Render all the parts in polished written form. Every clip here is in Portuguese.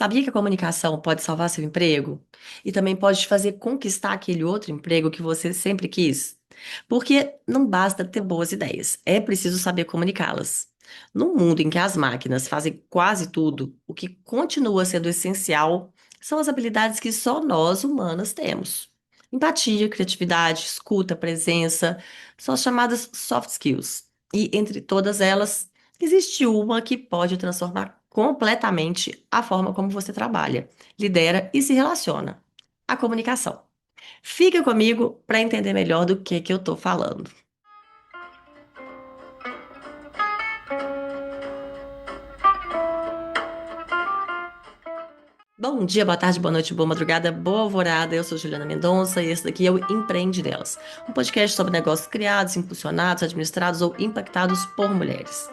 Sabia que a comunicação pode salvar seu emprego? E também pode te fazer conquistar aquele outro emprego que você sempre quis? Porque não basta ter boas ideias, é preciso saber comunicá-las. Num mundo em que as máquinas fazem quase tudo, o que continua sendo essencial são as habilidades que só nós humanas temos. Empatia, criatividade, escuta, presença, são as chamadas soft skills. E entre todas elas, existe uma que pode transformar completamente a forma como você trabalha, lidera e se relaciona: a comunicação. Fica comigo para entender melhor do que eu estou falando. Bom dia, boa tarde, boa noite, boa madrugada, boa alvorada. Eu sou Juliana Mendonça e esse daqui é o Empreende Delas, um podcast sobre negócios criados, impulsionados, administrados ou impactados por mulheres.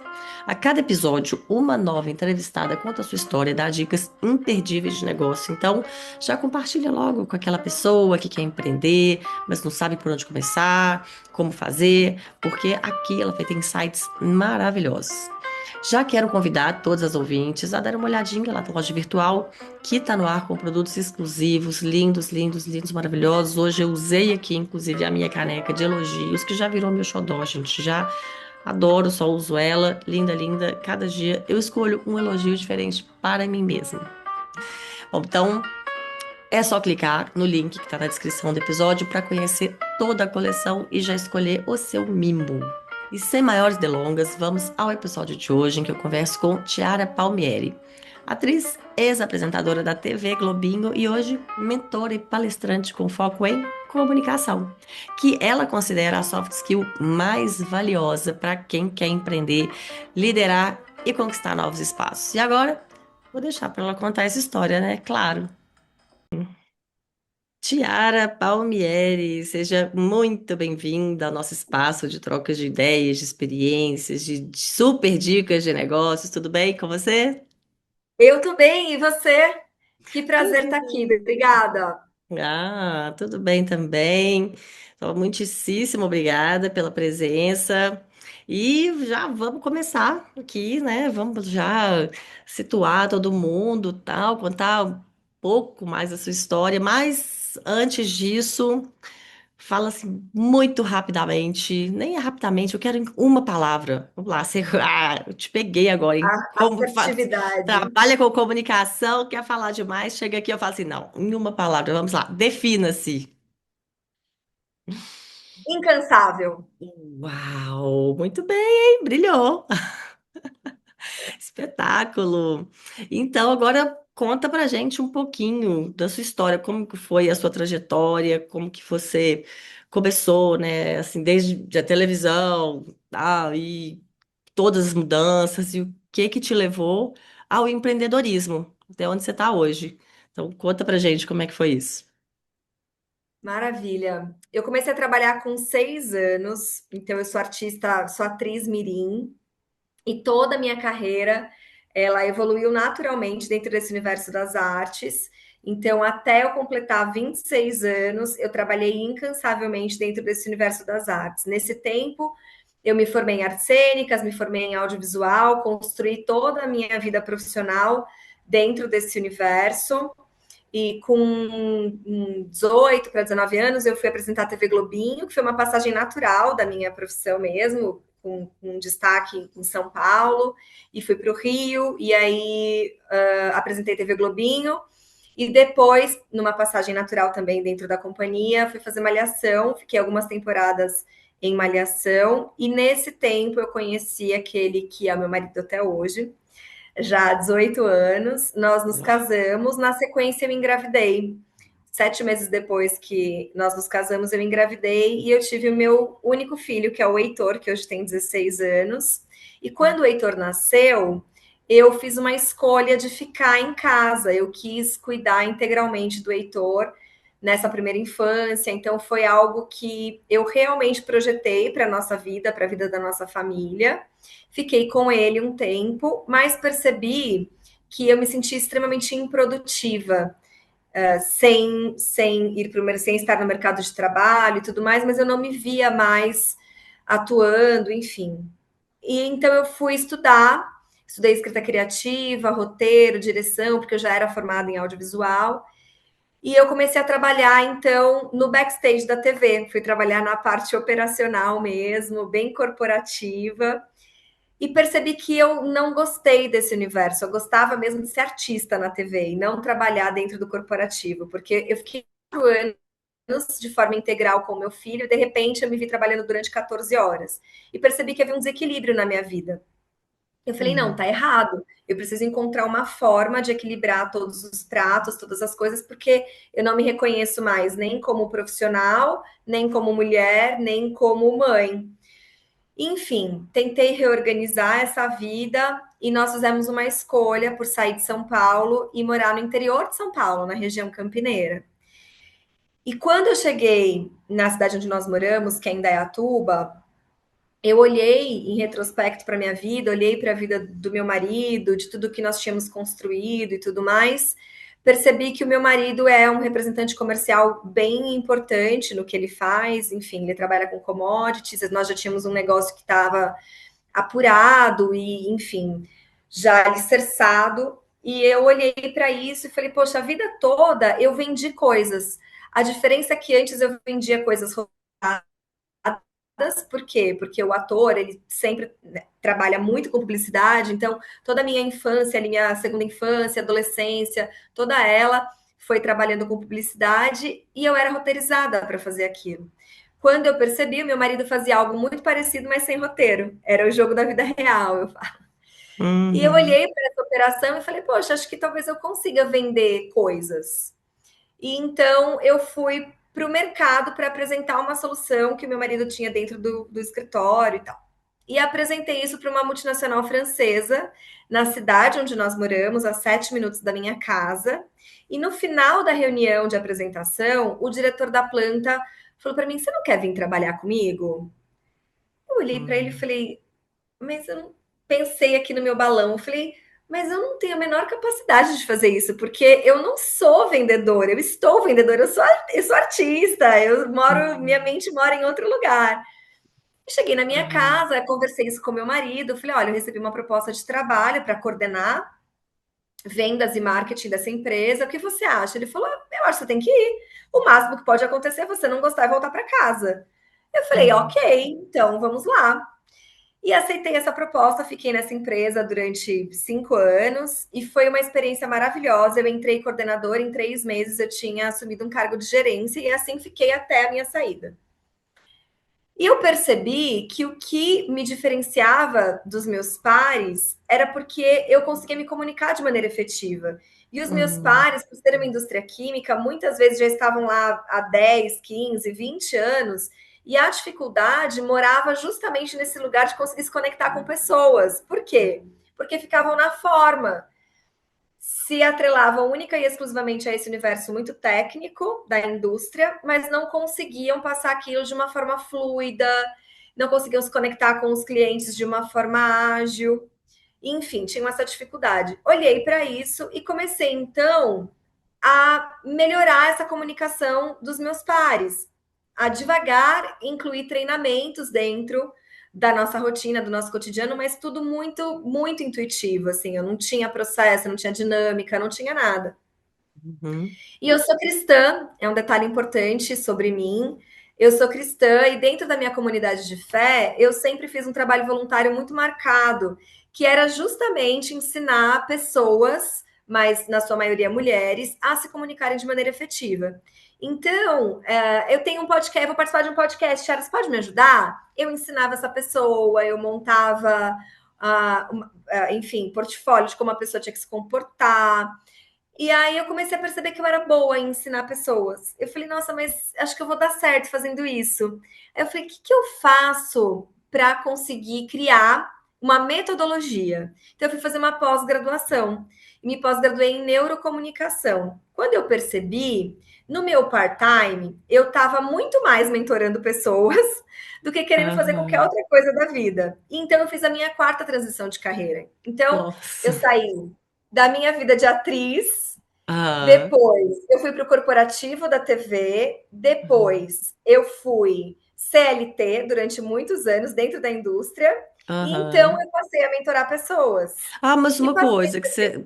A cada episódio, uma nova entrevistada conta a sua história e dá dicas imperdíveis de negócio. Então, já compartilha logo com aquela pessoa que quer empreender, mas não sabe por onde começar, como fazer, porque aqui ela vai ter insights maravilhosos. Já quero convidar todas as ouvintes a dar uma olhadinha lá na loja virtual que está no ar com produtos exclusivos, lindos, lindos, lindos, maravilhosos. Hoje eu usei aqui, inclusive, a minha caneca de elogios, que já virou meu xodó, gente. Já adoro, só uso ela. Linda, linda. Cada dia eu escolho um elogio diferente para mim mesma. Bom, então é só clicar no link que está na descrição do episódio para conhecer toda a coleção e já escolher o seu mimo. E sem maiores delongas, vamos ao episódio de hoje em que eu converso com Tiara Palmieri, atriz, ex-apresentadora da TV Globinho e hoje mentora e palestrante com foco em comunicação, que ela considera a soft skill mais valiosa para quem quer empreender, liderar e conquistar novos espaços. E agora, vou deixar para ela contar essa história, né? Claro. Tiara Palmieri, seja muito bem-vinda ao nosso espaço de troca de ideias, de experiências, de super dicas de negócios. Tudo bem com você? Eu tô bem, e você? Que prazer Tudo estar aqui, bem. obrigada. Tudo bem também. Então, muitíssimo obrigada pela presença. E já vamos começar aqui, né? Vamos já situar todo mundo, tal, contar um pouco mais da sua história. Mas antes disso, fala assim muito rapidamente, nem é rapidamente, eu quero em uma palavra. Vamos lá, você, eu te peguei agora, A hein? Como assertividade. trabalha com comunicação, quer falar demais, chega aqui eu falo assim, não, em uma palavra, vamos lá, defina-se. Incansável. Uau, muito bem, hein? Brilhou. Espetáculo. Então, agora conta pra gente um pouquinho da sua história, como que foi a sua trajetória, como que você começou, né, assim, desde a televisão, e todas as mudanças e o que te levou ao empreendedorismo, até onde você está hoje. Então, conta pra gente como é que foi isso. Maravilha. Eu comecei a trabalhar com 6 anos, então eu sou artista, sou atriz mirim, e toda a minha carreira ela evoluiu naturalmente dentro desse universo das artes. Então, até eu completar 26 anos, eu trabalhei incansavelmente dentro desse universo das artes. Nesse tempo, eu me formei em artes cênicas, me formei em audiovisual, construí toda a minha vida profissional dentro desse universo. E com 18 para 19 anos, eu fui apresentar a TV Globinho, que foi uma passagem natural da minha profissão mesmo, com destaque em São Paulo, e fui para o Rio, e aí apresentei TV Globinho, e depois, numa passagem natural também dentro da companhia, fui fazer Malhação, fiquei algumas temporadas em Malhação, e nesse tempo eu conheci aquele que é meu marido até hoje, já há 18 anos, nós nos casamos, na sequência eu engravidei. 7 meses depois que nós nos casamos, eu engravidei e eu tive o meu único filho, que é o Heitor, que hoje tem 16 anos. E quando o Heitor nasceu, eu fiz uma escolha de ficar em casa. Eu quis cuidar integralmente do Heitor nessa primeira infância. Então, foi algo que eu realmente projetei para a nossa vida, para a vida da nossa família. Fiquei com ele um tempo, mas percebi que eu me senti extremamente improdutiva sem ir para sem estar no mercado de trabalho e tudo mais, mas eu não me via mais atuando, enfim. E então eu fui estudar, Estudei escrita criativa, roteiro, direção, porque eu já era formada em audiovisual. E eu comecei a trabalhar, então, no backstage da TV. Fui trabalhar na parte operacional mesmo, bem corporativa. E percebi que eu não gostei desse universo. Eu gostava mesmo de ser artista na TV e não trabalhar dentro do corporativo, porque eu fiquei 4 anos de forma integral com o meu filho e, de repente, eu me vi trabalhando durante 14 horas. E percebi que havia um desequilíbrio na minha vida. Eu falei, não, Uhum. tá errado. Eu preciso encontrar uma forma de equilibrar todos os pratos, todas as coisas, porque eu não me reconheço mais nem como profissional, nem como mulher, nem como mãe. Enfim, tentei reorganizar essa vida e nós fizemos uma escolha por sair de São Paulo e morar no interior de São Paulo, na região campineira. E quando eu cheguei na cidade onde nós moramos, que é Indaiatuba, eu olhei em retrospecto para minha vida, olhei para a vida do meu marido, de tudo que nós tínhamos construído e tudo mais. Percebi que o meu marido é um representante comercial bem importante no que ele faz. Enfim, ele trabalha com commodities. Nós já tínhamos um negócio que estava apurado e, enfim, já alicerçado. E eu olhei para isso e falei, poxa, a vida toda eu vendi coisas. A diferença é que antes eu vendia coisas, por quê? Porque o ator, ele sempre, né, trabalha muito com publicidade, então toda a minha infância, a minha segunda infância, adolescência, toda ela foi trabalhando com publicidade e eu era roteirizada para fazer aquilo. Quando eu percebi, o meu marido fazia algo muito parecido, mas sem roteiro. Era o jogo da vida real, eu falo. E eu Uhum. olhei para essa operação e falei, poxa, acho que talvez eu consiga vender coisas. E então eu fui para o mercado para apresentar uma solução que o meu marido tinha dentro do escritório e tal. E apresentei isso para uma multinacional francesa, na cidade onde nós moramos, a 7 minutos da minha casa. E no final da reunião de apresentação, o diretor da planta falou para mim: Você não quer vir trabalhar comigo? Eu olhei para ele e Uhum. falei: Mas eu não pensei aqui no meu balão. Eu falei: Mas eu não tenho a menor capacidade de fazer isso, porque eu não sou vendedora, eu estou vendedora, eu sou artista, eu moro, minha Uhum. mente mora em outro lugar. Cheguei na minha Uhum. casa, conversei isso com meu marido, falei: olha, eu recebi uma proposta de trabalho para coordenar vendas e marketing dessa empresa, o que você acha? Ele falou: eu acho que você tem que ir. O máximo que pode acontecer é você não gostar e voltar para casa. Eu falei: Uhum. ok, então vamos lá. E aceitei essa proposta, fiquei nessa empresa durante 5 anos e foi uma experiência maravilhosa. Eu entrei coordenadora, em 3 meses eu tinha assumido um cargo de gerência e assim fiquei até a minha saída. E eu percebi que o que me diferenciava dos meus pares era porque eu conseguia me comunicar de maneira efetiva. E os meus Uhum. pares, por ser uma indústria química, muitas vezes já estavam lá há 10, 15, 20 anos, e a dificuldade morava justamente nesse lugar de conseguir se conectar com pessoas. Por quê? Porque ficavam na forma, se atrelavam única e exclusivamente a esse universo muito técnico da indústria, mas não conseguiam passar aquilo de uma forma fluida, não conseguiam se conectar com os clientes de uma forma ágil, enfim, tinham essa dificuldade. Olhei para isso e comecei então a melhorar essa comunicação dos meus pares, a devagar incluir treinamentos dentro da nossa rotina, do nosso cotidiano, mas tudo muito, muito intuitivo, assim, eu não tinha processo, não tinha dinâmica, não tinha nada. Uhum. E eu sou cristã, é um detalhe importante sobre mim. Eu sou cristã e dentro da minha comunidade de fé, eu sempre fiz um trabalho voluntário muito marcado, que era justamente ensinar pessoas, mas na sua maioria mulheres, a se comunicarem de maneira efetiva. Então, eu tenho um podcast, vou participar de um podcast, Charles, pode me ajudar? Eu ensinava essa pessoa, eu montava, enfim, portfólio de como a pessoa tinha que se comportar. E aí eu comecei a perceber que eu era boa em ensinar pessoas. Eu falei, nossa, mas acho que eu vou dar certo fazendo isso. Aí eu falei, o que que eu faço para conseguir criar uma metodologia? Então eu fui fazer uma pós-graduação e me pós-graduei em neurocomunicação. Quando eu percebi, no meu part-time, eu estava muito mais mentorando pessoas do que querendo fazer qualquer Aham. outra coisa da vida. Então eu fiz a minha quarta transição de carreira. Então eu Nossa. saí da minha vida de atriz. Aham. Depois eu fui para o corporativo da TV, Aham. depois eu fui CLT durante muitos anos dentro da indústria, Então Aham. eu passei a mentorar pessoas. Ah, mas E uma passei coisa, que você.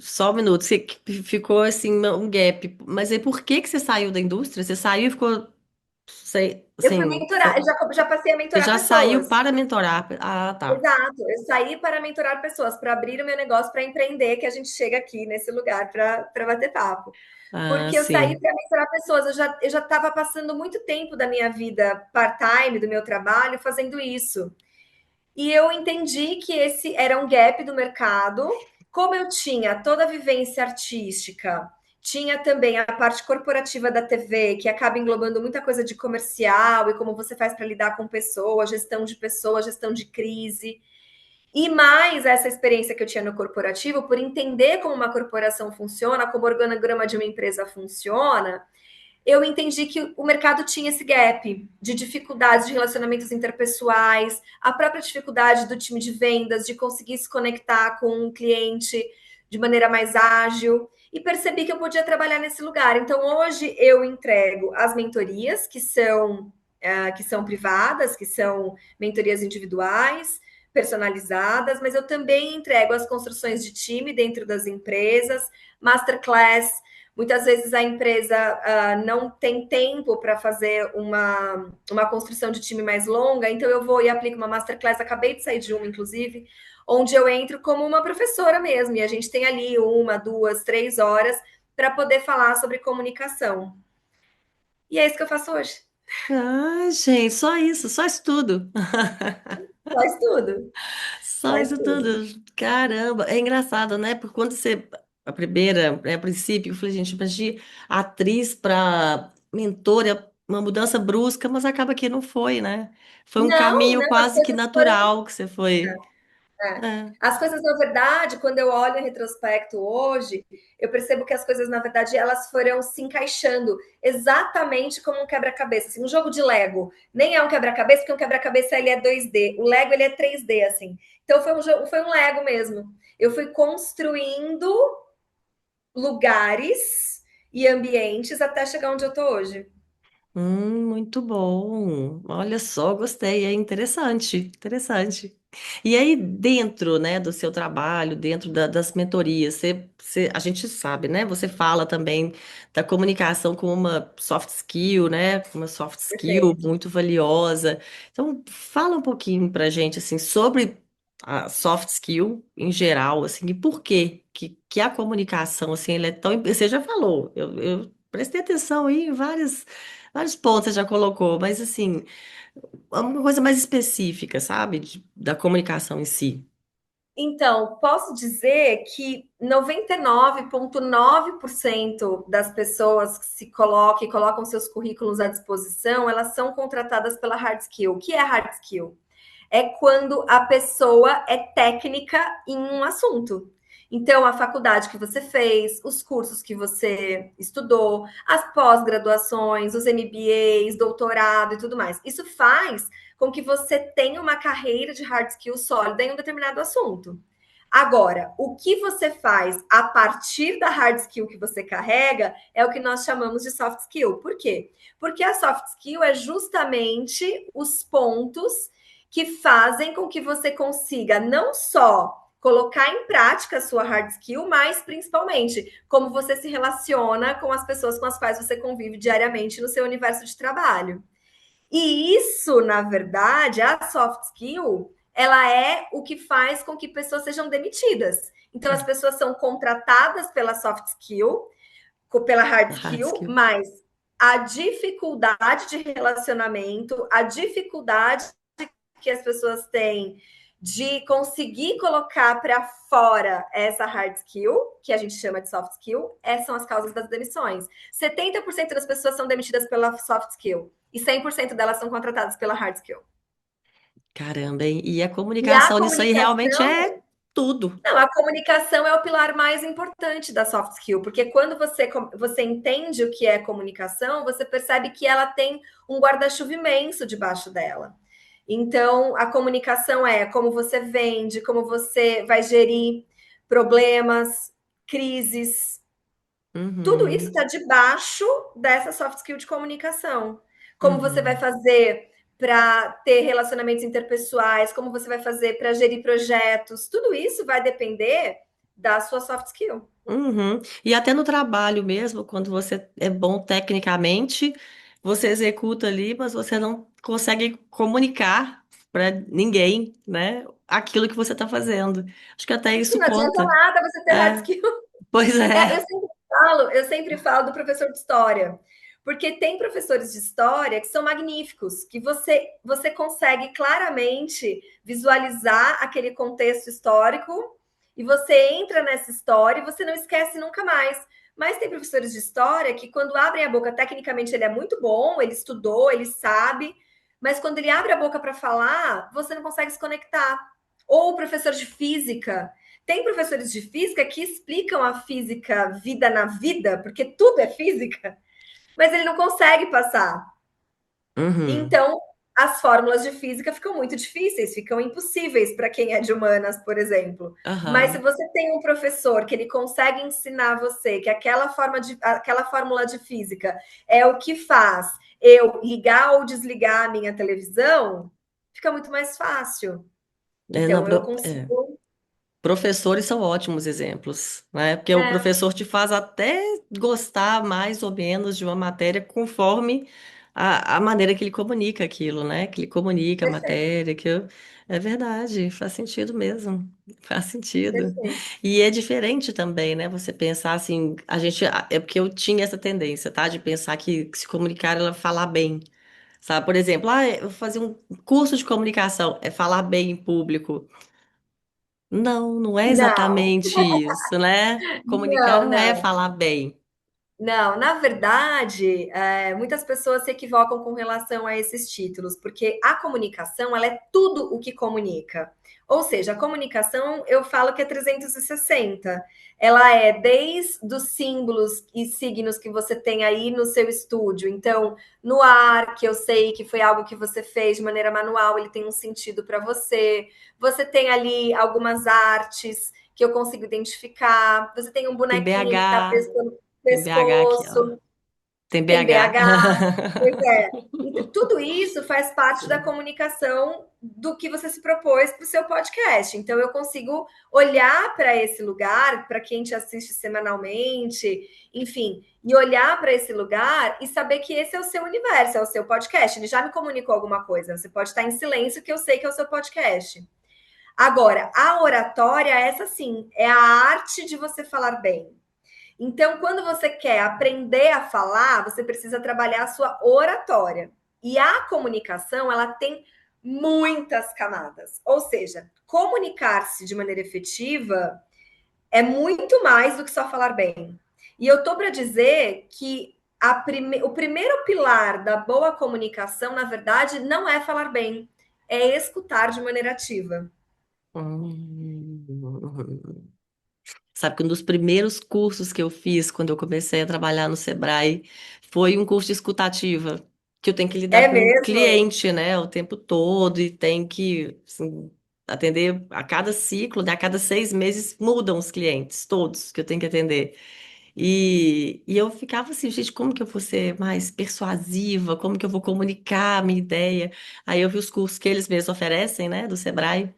Só um minuto, você ficou assim, um gap. Mas aí por que que você saiu da indústria? Você saiu e ficou. eu fui Assim, mentorar, eu já passei a você mentorar já saiu pessoas. para mentorar. Ah, tá. Exato, eu saí para mentorar pessoas, para abrir o meu negócio, para empreender, que a gente chega aqui nesse lugar para bater papo. Ah, Porque eu saí sim. para mentorar pessoas, eu já estava passando muito tempo da minha vida part-time, do meu trabalho, fazendo isso. E eu entendi que esse era um gap do mercado. Como eu tinha toda a vivência artística, tinha também a parte corporativa da TV, que acaba englobando muita coisa de comercial e como você faz para lidar com pessoas, gestão de crise. E mais essa experiência que eu tinha no corporativo, por entender como uma corporação funciona, como o organograma de uma empresa funciona, eu entendi que o mercado tinha esse gap de dificuldades de relacionamentos interpessoais, a própria dificuldade do time de vendas de conseguir se conectar com um cliente de maneira mais ágil e percebi que eu podia trabalhar nesse lugar. Então hoje eu entrego as mentorias que são privadas, que são mentorias individuais, personalizadas, mas eu também entrego as construções de time dentro das empresas, masterclass. Muitas vezes a empresa não tem tempo para fazer uma construção de time mais longa, então eu vou e aplico uma masterclass, acabei de sair de uma, inclusive, onde eu entro como uma professora mesmo, e a gente tem ali 1, 2, 3 horas para poder falar sobre comunicação. E é isso que eu faço hoje. Ah, gente, só isso tudo. Faz tudo, Só faz isso tudo. tudo. Caramba, é engraçado, né? Porque quando você, a primeira, né, a princípio, eu falei, gente, mas de atriz para mentora, é uma mudança brusca, mas acaba que não foi, né? Foi um Não, caminho não, as quase que coisas foram. natural que você foi. É. É. As coisas, na verdade, quando eu olho em retrospecto hoje, eu percebo que as coisas, na verdade, elas foram se encaixando exatamente como um quebra-cabeça, assim, um jogo de Lego. Nem é um quebra-cabeça, porque um quebra-cabeça ele é 2D. O Lego ele é 3D, assim. Então foi um jogo, foi um Lego mesmo. Eu fui construindo lugares e ambientes até chegar onde eu tô hoje. Muito bom. Olha só, gostei, é interessante, interessante. E aí, dentro, né, do seu trabalho, dentro das mentorias, a gente sabe, né? Você fala também da comunicação como uma soft skill, né? Uma soft skill Perfeito. muito valiosa. Então, fala um pouquinho pra gente, assim, sobre a soft skill em geral, assim, e por quê que a comunicação, assim, ela é tão... Você já falou, eu prestei atenção aí em vários pontos você já colocou, mas assim, uma coisa mais específica, sabe? Da comunicação em si. Então, posso dizer que 99,9% das pessoas que se colocam e colocam seus currículos à disposição, elas são contratadas pela hard skill. O que é hard skill? É quando a pessoa é técnica em um assunto. Então, a faculdade que você fez, os cursos que você estudou, as pós-graduações, os MBAs, doutorado e tudo mais. Isso faz com que você tenha uma carreira de hard skill sólida em um determinado assunto. Agora, o que você faz a partir da hard skill que você carrega é o que nós chamamos de soft skill. Por quê? Porque a soft skill é justamente os pontos que fazem com que você consiga não só colocar em prática a sua hard skill, mas principalmente como você se relaciona com as pessoas com as quais você convive diariamente no seu universo de trabalho. E isso, na verdade, a soft skill, ela é o que faz com que pessoas sejam demitidas. Então, as pessoas são contratadas pela soft skill, pela hard A hard skill, skill. mas a dificuldade de relacionamento, a dificuldade que as pessoas têm de conseguir colocar para fora essa hard skill, que a gente chama de soft skill, essas são as causas das demissões. 70% das pessoas são demitidas pela soft skill e 100% delas são contratadas pela hard skill. Caramba, hein? E a E a comunicação nisso aí realmente comunicação, é tudo. não, a comunicação é o pilar mais importante da soft skill, porque quando você entende o que é comunicação, você percebe que ela tem um guarda-chuva imenso debaixo dela. Então, a comunicação é como você vende, como você vai gerir problemas, crises. Tudo isso Uhum. está debaixo dessa soft skill de comunicação. Como você vai Uhum. fazer para ter relacionamentos interpessoais, como você vai fazer para gerir projetos, tudo isso vai depender da sua soft skill. Uhum. E até no trabalho mesmo, quando você é bom tecnicamente, você executa ali, mas você não consegue comunicar para ninguém, né, aquilo que você está fazendo. Acho que até Sim, isso não adianta conta. nada você ter hard É, skill. pois É, é. eu sempre falo do professor de história, porque tem professores de história que são magníficos, que você consegue claramente visualizar aquele contexto histórico e você entra nessa história e você não esquece nunca mais. Mas tem professores de história que, quando abrem a boca, tecnicamente ele é muito bom, ele estudou, ele sabe, mas quando ele abre a boca para falar, você não consegue se conectar. Ou o professor de física, tem professores de física que explicam a física vida na vida, porque tudo é física, mas ele não consegue passar. Uhum. Então, as fórmulas de física ficam muito difíceis, ficam impossíveis para quem é de humanas, por exemplo. Mas se Aham. você tem um professor que ele consegue ensinar você que aquela fórmula de física é o que faz eu ligar ou desligar a minha televisão, fica muito mais fácil. É, não, Então, eu é. consigo. Professores são ótimos exemplos, né? Porque o É, professor te faz até gostar mais ou menos de uma matéria conforme a maneira que ele comunica aquilo, né? Que ele comunica a perfeito, matéria, é verdade, faz sentido mesmo, faz sentido. perfeito. E é diferente também, né? Você pensar assim, é porque eu tinha essa tendência, tá? De pensar que se comunicar ela falar bem. Sabe, por exemplo, eu vou fazer um curso de comunicação, é falar bem em público. Não, não é Não, exatamente isso, né? Comunicar não, não é não. falar bem. Não, na verdade, muitas pessoas se equivocam com relação a esses títulos, porque a comunicação, ela é tudo o que comunica. Ou seja, a comunicação, eu falo que é 360. Ela é desde os símbolos e signos que você tem aí no seu estúdio. Então, no ar, que eu sei que foi algo que você fez de maneira manual, ele tem um sentido para você. Você tem ali algumas artes que eu consigo identificar. Você tem um Tem bonequinho que está BH, tem BH aqui, ó. pescoço, Tem tem BH. BH, pois é. Então, tudo isso faz parte da comunicação do que você se propôs para o seu podcast. Então, eu consigo olhar para esse lugar, para quem te assiste semanalmente, enfim, e olhar para esse lugar e saber que esse é o seu universo, é o seu podcast. Ele já me comunicou alguma coisa. Você pode estar em silêncio, que eu sei que é o seu podcast. Agora, a oratória, essa sim, é a arte de você falar bem. Então, quando você quer aprender a falar, você precisa trabalhar a sua oratória. E a comunicação, ela tem muitas camadas. Ou seja, comunicar-se de maneira efetiva é muito mais do que só falar bem. E eu tô para dizer que o primeiro pilar da boa comunicação, na verdade, não é falar bem, é escutar de maneira ativa. Hum. Sabe que um dos primeiros cursos que eu fiz quando eu comecei a trabalhar no Sebrae foi um curso de escutativa, que eu tenho que lidar É com o mesmo? cliente, né, o tempo todo e tem que assim, atender a cada ciclo, né, a cada 6 meses mudam os clientes, todos que eu tenho que atender. E eu ficava assim, gente, como que eu vou ser mais persuasiva? Como que eu vou comunicar a minha ideia? Aí eu vi os cursos que eles mesmos oferecem, né, do Sebrae.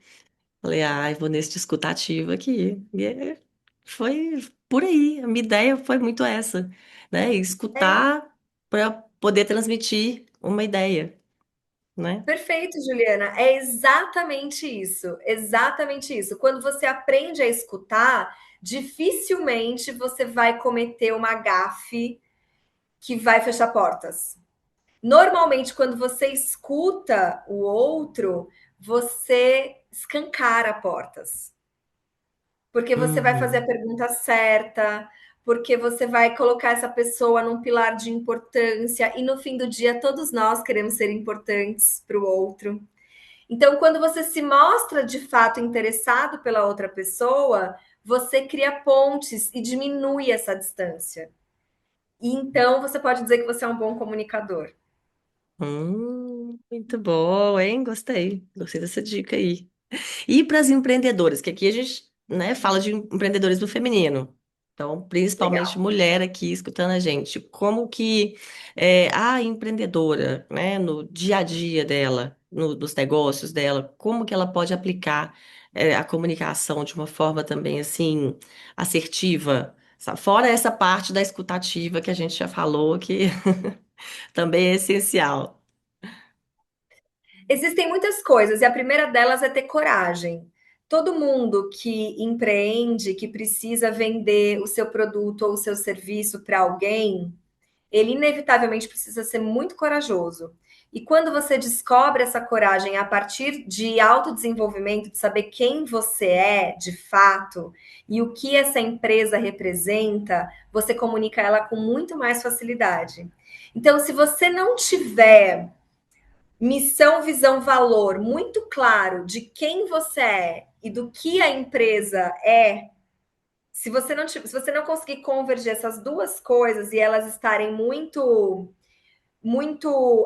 Falei, eu vou nesse discutativo aqui. Foi por aí. A minha ideia foi muito essa, né? É Escutar para poder transmitir uma ideia, né? perfeito, Juliana. É exatamente isso. Exatamente isso. Quando você aprende a escutar, dificilmente você vai cometer uma gafe que vai fechar portas. Normalmente, quando você escuta o outro, você escancara portas. Porque você vai fazer a Uhum. pergunta certa, porque você vai colocar essa pessoa num pilar de importância, e no fim do dia, todos nós queremos ser importantes para o outro. Então, quando você se mostra de fato interessado pela outra pessoa, você cria pontes e diminui essa distância. E então você pode dizer que você é um bom comunicador. Muito bom, hein? Gostei. Gostei dessa dica aí. E para as empreendedoras, que aqui a gente, né, fala de empreendedorismo feminino. Então, principalmente Legal. mulher aqui escutando a gente, como que a empreendedora, né, no dia a dia dela, nos negócios dela, como que ela pode aplicar a comunicação de uma forma também assim assertiva, fora essa parte da escutativa que a gente já falou que também é essencial. Existem muitas coisas, e a primeira delas é ter coragem. Todo mundo que empreende, que precisa vender o seu produto ou o seu serviço para alguém, ele inevitavelmente precisa ser muito corajoso. E quando você descobre essa coragem a partir de autodesenvolvimento, de saber quem você é de fato e o que essa empresa representa, você comunica ela com muito mais facilidade. Então, se você não tiver missão, visão, valor muito claro de quem você é e do que a empresa é, se você não conseguir convergir essas duas coisas e elas estarem muito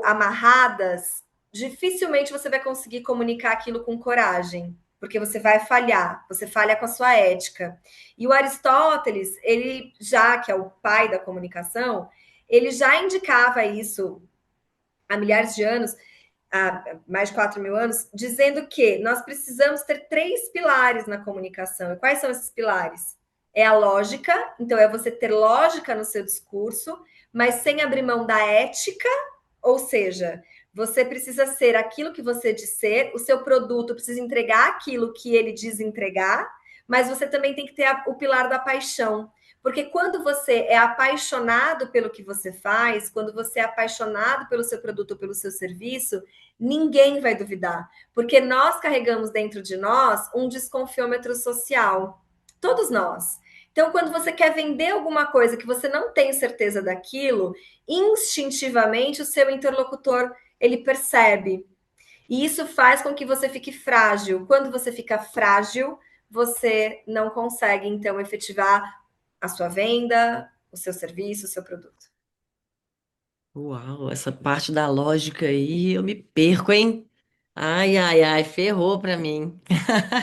amarradas, dificilmente você vai conseguir comunicar aquilo com coragem, porque você vai falhar, você falha com a sua ética. E o Aristóteles, ele já que é o pai da comunicação, ele já indicava isso há milhares de anos, há mais de 4.000 anos, dizendo que nós precisamos ter três pilares na comunicação. E quais são esses pilares? É a lógica, então é você ter lógica no seu discurso, mas sem abrir mão da ética, ou seja, você precisa ser aquilo que você diz ser, o seu produto precisa entregar aquilo que ele diz entregar, mas você também tem que ter o pilar da paixão. Porque quando você é apaixonado pelo que você faz, quando você é apaixonado pelo seu produto ou pelo seu serviço, ninguém vai duvidar. Porque nós carregamos dentro de nós um desconfiômetro social. Todos nós. Então, quando você quer vender alguma coisa que você não tem certeza daquilo, instintivamente o seu interlocutor ele percebe. E isso faz com que você fique frágil. Quando você fica frágil, você não consegue então efetivar a sua venda, o seu serviço, o seu produto. Uau, essa parte da lógica aí eu me perco, hein? Ai, ai, ai, ferrou pra mim.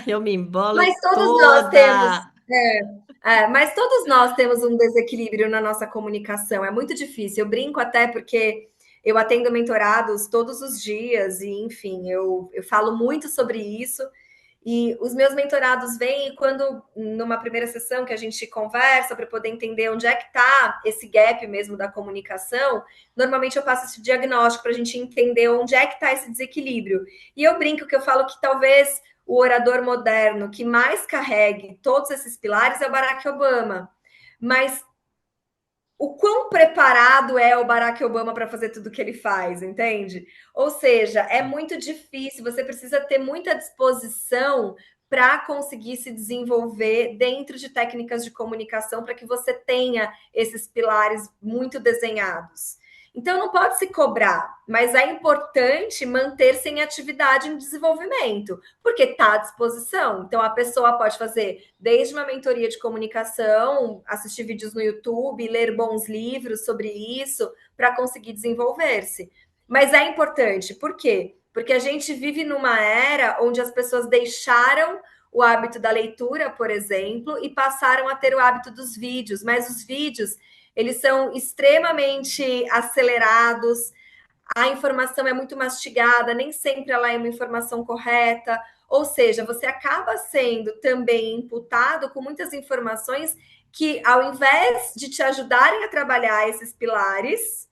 Eu me embolo Mas todos nós temos, toda. mas todos nós temos um desequilíbrio na nossa comunicação. É muito difícil. Eu brinco até porque eu atendo mentorados todos os dias e, enfim, eu falo muito sobre isso. E os meus mentorados vêm e quando, numa primeira sessão que a gente conversa para poder entender onde é que está esse gap mesmo da comunicação, normalmente eu faço esse diagnóstico para a gente entender onde é que está esse desequilíbrio. E eu brinco que eu falo que talvez o orador moderno que mais carregue todos esses pilares é o Barack Obama. Mas o quão preparado é o Barack Obama para fazer tudo que ele faz, entende? Ou seja, é muito difícil, você precisa ter muita disposição para conseguir se desenvolver dentro de técnicas de comunicação para que você tenha esses pilares muito desenhados. Então não pode se cobrar, mas é importante manter-se em atividade em desenvolvimento, porque está à disposição. Então a pessoa pode fazer desde uma mentoria de comunicação, assistir vídeos no YouTube, ler bons livros sobre isso, para conseguir desenvolver-se. Mas é importante, por quê? Porque a gente vive numa era onde as pessoas deixaram o hábito da leitura, por exemplo, e passaram a ter o hábito dos vídeos, mas os vídeos, eles são extremamente acelerados, a informação é muito mastigada, nem sempre ela é uma informação correta, ou seja, você acaba sendo também imputado com muitas informações que, ao invés de te ajudarem a trabalhar esses pilares,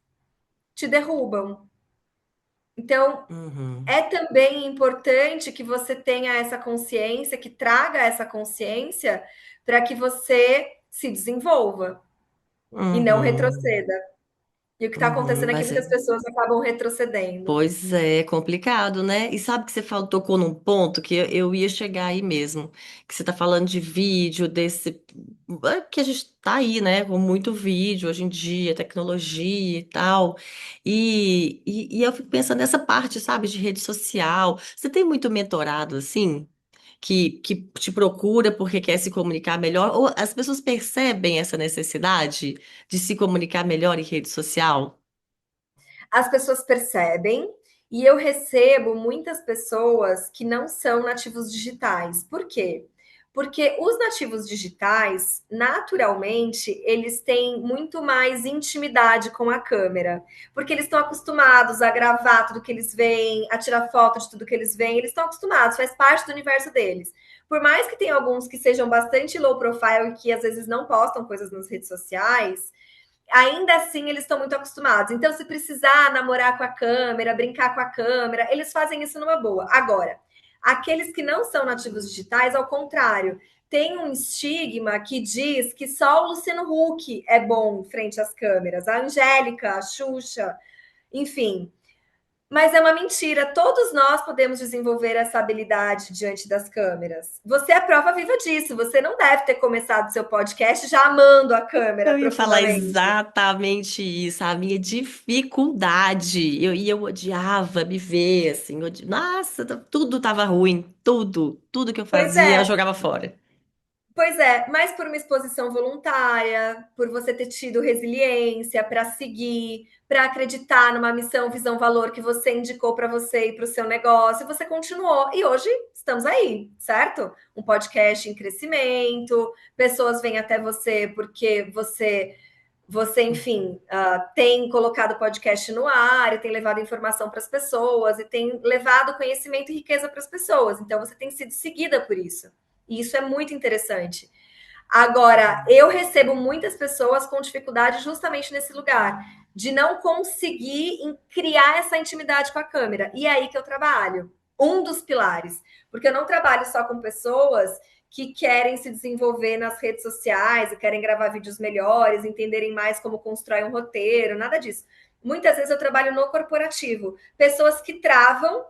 te derrubam. Então, Uhum, é também importante que você tenha essa consciência, que traga essa consciência para que você se desenvolva e não uhum, retroceda. E o que está uhum. acontecendo é que Mas muitas pessoas acabam retrocedendo. pois é, complicado, né? E sabe que você falou, tocou num ponto que eu ia chegar aí mesmo, que você está falando de vídeo, desse que a gente tá aí, né? Com muito vídeo hoje em dia, tecnologia e tal. E eu fico pensando nessa parte, sabe, de rede social. Você tem muito mentorado assim? Que te procura porque quer se comunicar melhor? Ou as pessoas percebem essa necessidade de se comunicar melhor em rede social? As pessoas percebem e eu recebo muitas pessoas que não são nativos digitais. Por quê? Porque os nativos digitais, naturalmente, eles têm muito mais intimidade com a câmera, porque eles estão acostumados a gravar tudo que eles veem, a tirar foto de tudo que eles veem, eles estão acostumados, faz parte do universo deles. Por mais que tenha alguns que sejam bastante low profile e que às vezes não postam coisas nas redes sociais, ainda assim eles estão muito acostumados. Então, se precisar namorar com a câmera, brincar com a câmera, eles fazem isso numa boa. Agora, aqueles que não são nativos digitais, ao contrário, tem um estigma que diz que só o Luciano Huck é bom frente às câmeras, a Angélica, a Xuxa, enfim. Mas é uma mentira. Todos nós podemos desenvolver essa habilidade diante das câmeras. Você é prova viva disso. Você não deve ter começado seu podcast já amando a câmera Eu ia falar profundamente. exatamente isso, a minha dificuldade. Eu odiava me ver, assim. Nossa, tudo tava ruim, tudo que eu Pois fazia eu é, jogava fora. pois é, mas por uma exposição voluntária, por você ter tido resiliência para seguir, para acreditar numa missão, visão, valor que você indicou para você e para o seu negócio, você continuou. E hoje estamos aí, certo? Um podcast em crescimento, pessoas vêm até você porque enfim, tem colocado o podcast no ar e tem levado informação para as pessoas e tem levado conhecimento e riqueza para as pessoas. Então, você tem sido seguida por isso. E isso é muito interessante. Agora, eu recebo muitas pessoas com dificuldade justamente nesse lugar, de não conseguir criar essa intimidade com a câmera. E é aí que eu trabalho. Um dos pilares. Porque eu não trabalho só com pessoas que querem se desenvolver nas redes sociais e querem gravar vídeos melhores, entenderem mais como constrói um roteiro, nada disso. Muitas vezes eu trabalho no corporativo. Pessoas que travam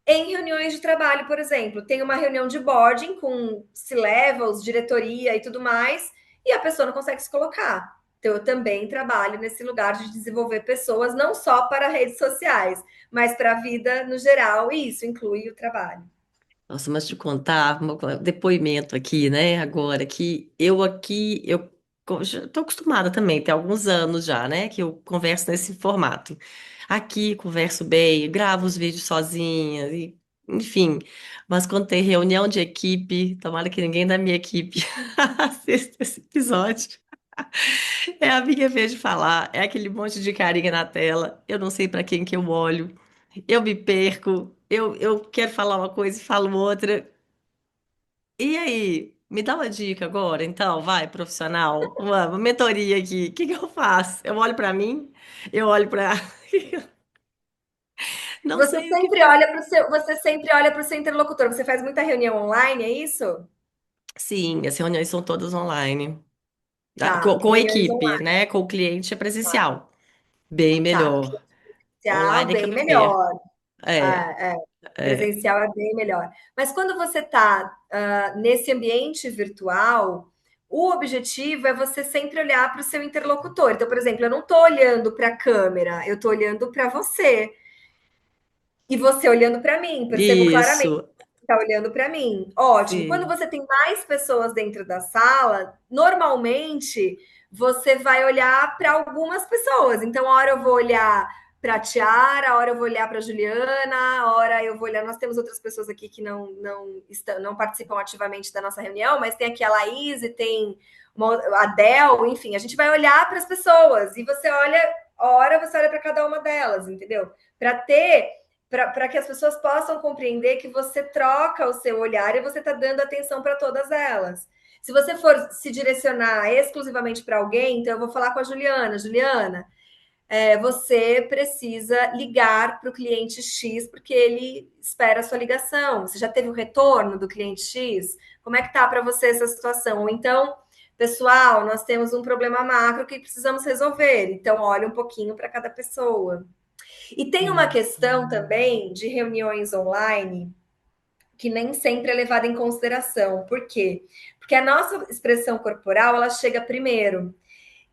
em reuniões de trabalho, por exemplo, tem uma reunião de boarding com C-levels, diretoria e tudo mais, e a pessoa não consegue se colocar. Então, eu também trabalho nesse lugar de desenvolver pessoas, não só para redes sociais, mas para a vida no geral, e isso inclui o trabalho. Nossa, mas te contar depoimento aqui, né? Agora que já tô acostumada também, tem alguns anos já, né? Que eu converso nesse formato. Aqui converso bem, gravo os vídeos sozinha, enfim. Mas quando tem reunião de equipe, tomara que ninguém da minha equipe assista esse episódio. É a minha vez de falar, é aquele monte de carinha na tela. Eu não sei para quem que eu olho. Eu me perco, eu quero falar uma coisa e falo outra. E aí, me dá uma dica agora, então, vai, profissional, uma mentoria aqui. O que que eu faço? Eu olho pra mim, eu olho pra. Não sei o que fazer. Você sempre olha para o seu interlocutor. Você faz muita reunião online, é isso? Sim, as reuniões são todas online. Ah, Tá, com reuniões equipe, online. né? Com o cliente é presencial. Bem Tá, melhor. presencial, Online é que eu bem me perco. melhor. É, É, é, é. presencial é bem melhor. Mas quando você está nesse ambiente virtual, o objetivo é você sempre olhar para o seu interlocutor. Então, por exemplo, eu não estou olhando para a câmera, eu estou olhando para você. E você olhando para mim, percebo claramente Isso. que você está olhando para mim. Ótimo. Quando Sim. você tem mais pessoas dentro da sala, normalmente você vai olhar para algumas pessoas. Então, a hora eu vou olhar para a Tiara, a hora eu vou olhar para a Juliana, a hora eu vou olhar. Nós temos outras pessoas aqui que não participam ativamente da nossa reunião, mas tem aqui a Laís e tem a Del, enfim, a gente vai olhar para as pessoas e você olha, a hora você olha para cada uma delas, entendeu? Para que as pessoas possam compreender que você troca o seu olhar e você está dando atenção para todas elas. Se você for se direcionar exclusivamente para alguém, então eu vou falar com a Juliana. Juliana, você precisa ligar para o cliente X porque ele espera a sua ligação. Você já teve o retorno do cliente X? Como é que tá para você essa situação? Ou então, pessoal, nós temos um problema macro que precisamos resolver. Então, olha um pouquinho para cada pessoa. E tem uma questão também de reuniões online que nem sempre é levada em consideração. Por quê? Porque a nossa expressão corporal, ela chega primeiro.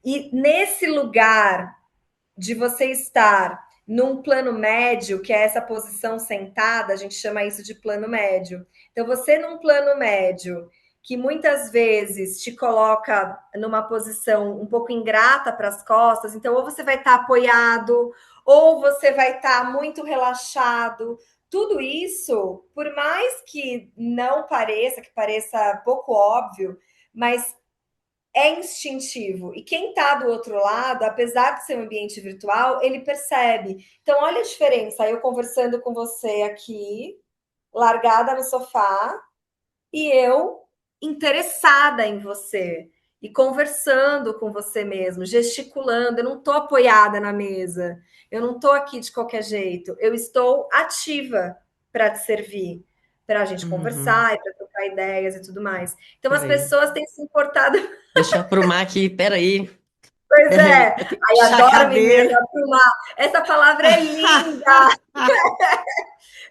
E nesse lugar de você estar num plano médio, que é essa posição sentada, a gente chama isso de plano médio. Então, você num plano médio, que muitas vezes te coloca numa posição um pouco ingrata para as costas, então, ou você vai estar apoiado, ou você vai estar muito relaxado, tudo isso, por mais que não pareça, que pareça pouco óbvio, mas é instintivo. E quem está do outro lado, apesar de ser um ambiente virtual, ele percebe. Então, olha a diferença. Eu conversando com você aqui, largada no sofá, e eu interessada em você. E conversando com você mesmo, gesticulando. Eu não estou apoiada na mesa. Eu não estou aqui de qualquer jeito. Eu estou ativa para te servir, para a gente Uhum. conversar e para trocar ideias e tudo mais. Então, as Peraí. pessoas têm se importado. Deixa eu aprumar aqui. Peraí. Pois Peraí. é. Eu tenho que Ai, puxar a adoro menina, cadeira. aprumar. Essa palavra é linda.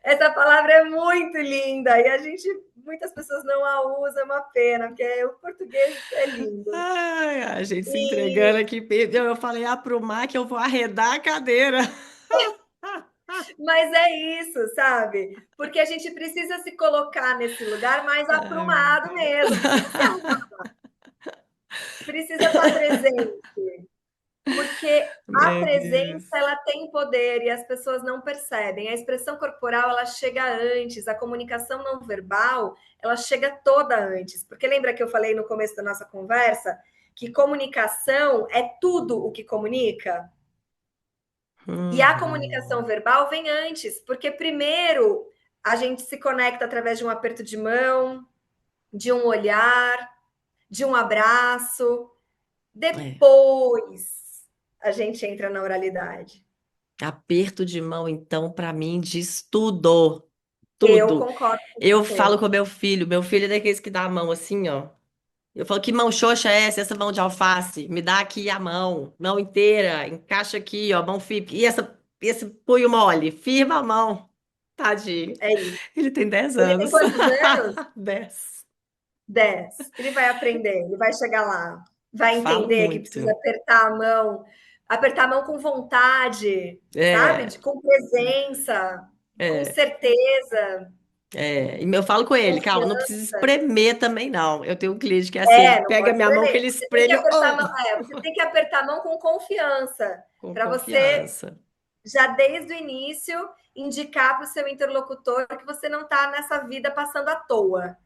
Essa palavra é muito linda. E a gente, muitas pessoas não a usam, é uma pena, porque o português é lindo. Ai, a gente se entregando E, aqui. Eu falei, aprumar que eu vou arredar a cadeira. mas é isso, sabe? Porque a gente precisa se colocar nesse lugar mais Ai. aprumado mesmo. Precisa se arrumar, precisa estar presente. Porque a Meu presença Deus. ela tem poder e as pessoas não percebem. A expressão corporal ela chega antes, a comunicação não verbal ela chega toda antes. Porque lembra que eu falei no começo da nossa conversa que comunicação é tudo o que comunica? E a comunicação Uhum. verbal vem antes, porque primeiro a gente se conecta através de um aperto de mão, de um olhar, de um abraço. É. Depois a gente entra na oralidade. Aperto de mão, então, para mim, diz tudo. Eu Tudo. concordo com Eu falo você. com meu filho. Meu filho é daqueles que dá a mão assim, ó. Eu falo, que mão xoxa é essa? Essa mão de alface? Me dá aqui a mão inteira. Encaixa aqui, ó, mão firme. E esse punho mole? Firma a mão. Tadinho. É isso. Ele tem 10 Ele tem anos. quantos anos? 10. 10. Ele vai aprender, ele vai chegar lá. Vai Falo entender que precisa muito. apertar a mão com vontade, sabe? É, Com presença, com é, certeza, é. E eu falo com ele, calma, não confiança. precisa espremer também, não. Eu tenho um cliente que é assim, ele É, não pega pode minha mão que espremer. ele Você tem que espreme, apertar a mão, você tem que apertar a mão com confiança, com para você confiança. já desde o início indicar para o seu interlocutor que você não está nessa vida passando à toa.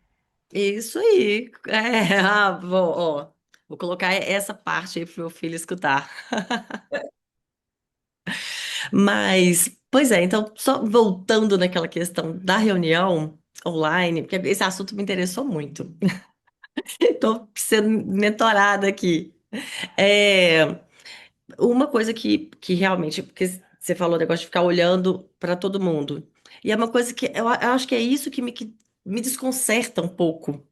Isso aí. É, vou colocar essa parte aí pro meu filho escutar. Mas, pois é, então, só voltando naquela questão da reunião online, porque esse assunto me interessou muito. Estou sendo mentorada aqui. É, uma coisa que realmente, porque você falou o negócio de ficar olhando para todo mundo. E é uma coisa que eu acho que é isso que me desconcerta um pouco.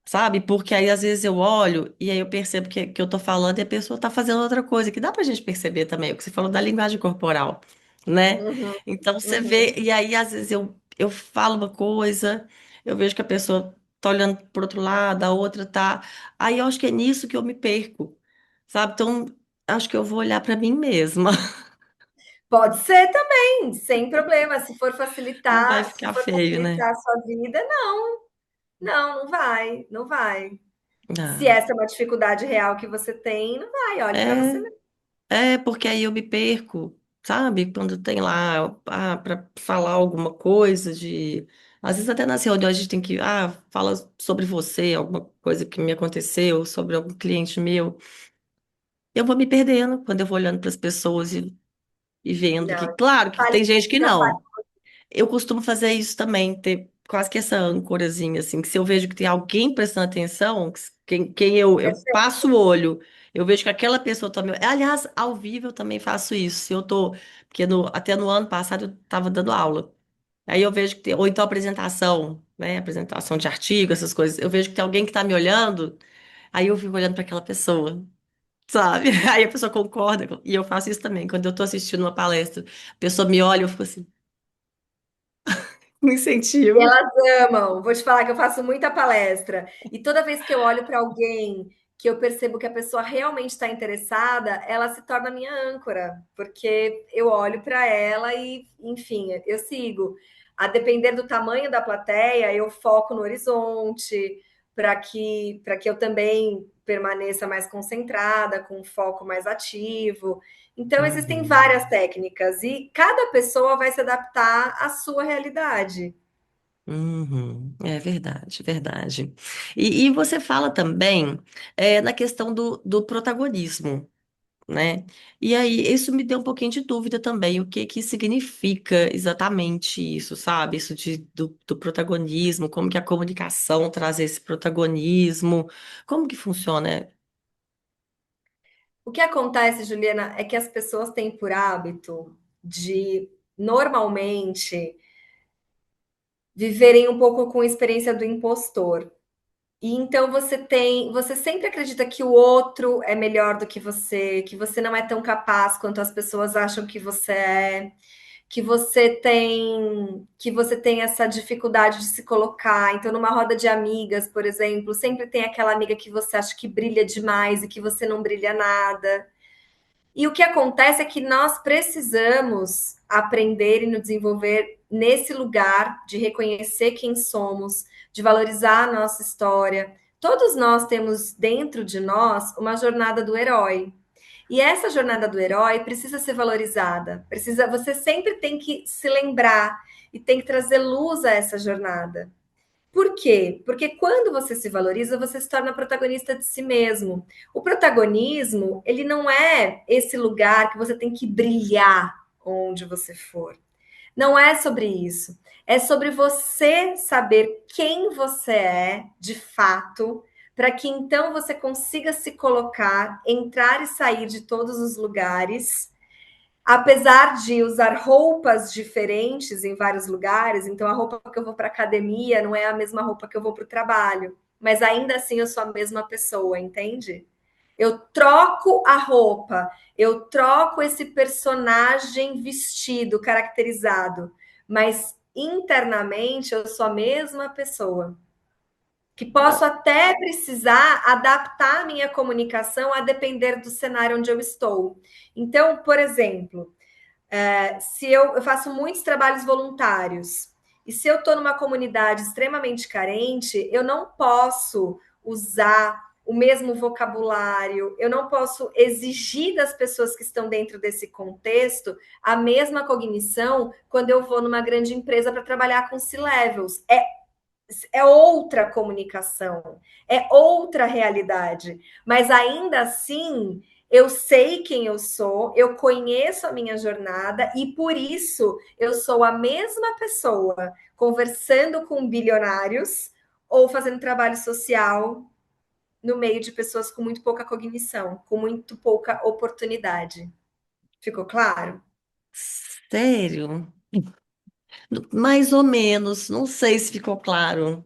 Sabe? Porque aí às vezes eu olho e aí eu percebo que eu tô falando e a pessoa tá fazendo outra coisa, que dá pra gente perceber também, o que você falou da linguagem corporal, né? Uhum, Então você uhum. vê, e aí às vezes eu falo uma coisa, eu vejo que a pessoa tá olhando pro outro lado, a outra tá. Aí eu acho que é nisso que eu me perco, sabe? Então acho que eu vou olhar pra mim mesma. Pode ser também, sem problema. Não vai Se ficar for feio, né? facilitar a sua vida, não vai, não vai. Se Ah, essa é uma dificuldade real que você tem, não vai, olhe para você é. mesmo. É, porque aí eu me perco, sabe? Quando tem lá, para falar alguma coisa de. Às vezes até nas reuniões a gente tem que, fala sobre você, alguma coisa que me aconteceu, sobre algum cliente meu. Eu vou me perdendo quando eu vou olhando para as pessoas e vendo que, Não, claro que fale tem gente que da não. parte Eu costumo fazer isso também, ter quase que essa âncorazinha, assim, que se eu vejo que tem alguém prestando atenção, quem eu perfeita. passo o olho, eu vejo que aquela pessoa também. Aliás, ao vivo eu também faço isso. Se eu tô. Porque até no ano passado eu estava dando aula. Aí eu vejo que tem, ou então apresentação, né? Apresentação de artigo, essas coisas. Eu vejo que tem alguém que está me olhando, aí eu fico olhando para aquela pessoa, sabe? Aí a pessoa concorda, e eu faço isso também. Quando eu estou assistindo uma palestra, a pessoa me olha, eu fico assim, um E incentivo. elas amam. Vou te falar que eu faço muita palestra. E toda vez que eu olho para alguém que eu percebo que a pessoa realmente está interessada, ela se torna minha âncora, porque eu olho para ela e, enfim, eu sigo. A depender do tamanho da plateia, eu foco no horizonte, para que eu também permaneça mais concentrada, com um foco mais ativo. Então, existem Uhum. várias técnicas e cada pessoa vai se adaptar à sua realidade. Uhum, é verdade, verdade. E você fala também na questão do protagonismo, né? E aí, isso me deu um pouquinho de dúvida também, o que que significa exatamente isso, sabe? Isso do protagonismo, como que a comunicação traz esse protagonismo, como que funciona? O que acontece, Juliana, é que as pessoas têm por hábito de, normalmente, viverem um pouco com a experiência do impostor. E então você sempre acredita que o outro é melhor do que você não é tão capaz quanto as pessoas acham que você é, que você tem essa dificuldade de se colocar. Então, numa roda de amigas, por exemplo, sempre tem aquela amiga que você acha que brilha demais e que você não brilha nada. E o que acontece é que nós precisamos aprender e nos desenvolver nesse lugar de reconhecer quem somos, de valorizar a nossa história. Todos nós temos dentro de nós uma jornada do herói. E essa jornada do herói precisa ser valorizada. Precisa, você sempre tem que se lembrar e tem que trazer luz a essa jornada. Por quê? Porque quando você se valoriza, você se torna protagonista de si mesmo. O protagonismo, ele não é esse lugar que você tem que brilhar onde você for. Não é sobre isso. É sobre você saber quem você é de fato, para que então você consiga se colocar, entrar e sair de todos os lugares, apesar de usar roupas diferentes em vários lugares, então a roupa que eu vou para academia não é a mesma roupa que eu vou para o trabalho, mas ainda assim eu sou a mesma pessoa, entende? Eu troco a roupa, eu troco esse personagem vestido, caracterizado, mas internamente eu sou a mesma pessoa. Que posso até precisar adaptar a minha comunicação a depender do cenário onde eu estou. Então, por exemplo, se eu faço muitos trabalhos voluntários e se eu estou numa comunidade extremamente carente, eu não posso usar o mesmo vocabulário, eu não posso exigir das pessoas que estão dentro desse contexto a mesma cognição quando eu vou numa grande empresa para trabalhar com C-levels. É outra comunicação, é outra realidade, mas ainda assim eu sei quem eu sou, eu conheço a minha jornada e por isso eu sou a mesma pessoa conversando com bilionários ou fazendo trabalho social no meio de pessoas com muito pouca cognição, com muito pouca oportunidade. Ficou claro? Sério? Mais ou menos, não sei se ficou claro.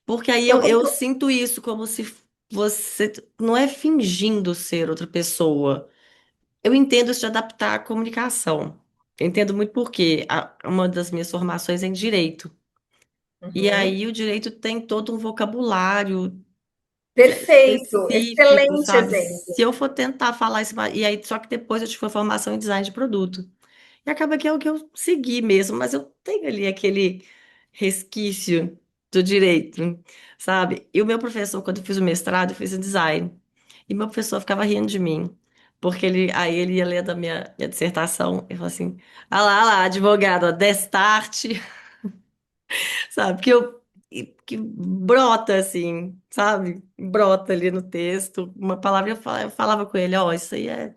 Porque aí Então, como eu que sinto isso como se você não é fingindo ser outra pessoa. Eu entendo isso de adaptar a comunicação. Eu entendo muito porque uma das minhas formações é em direito. E Uhum. aí o direito tem todo um vocabulário que é Perfeito, específico, excelente sabe? exemplo. Se eu for tentar falar isso, e aí só que depois eu tive uma formação em design de produto. E acaba que é o que eu segui mesmo, mas eu tenho ali aquele resquício do direito, sabe? E o meu professor, quando eu fiz o mestrado, eu fiz em design. E meu professor ficava rindo de mim. Porque aí ele ia ler da minha dissertação e falou assim: ah lá, advogado, ó, destarte, sabe? Que brota assim, sabe? Brota ali no texto, uma palavra, eu falava com ele: ó, isso aí é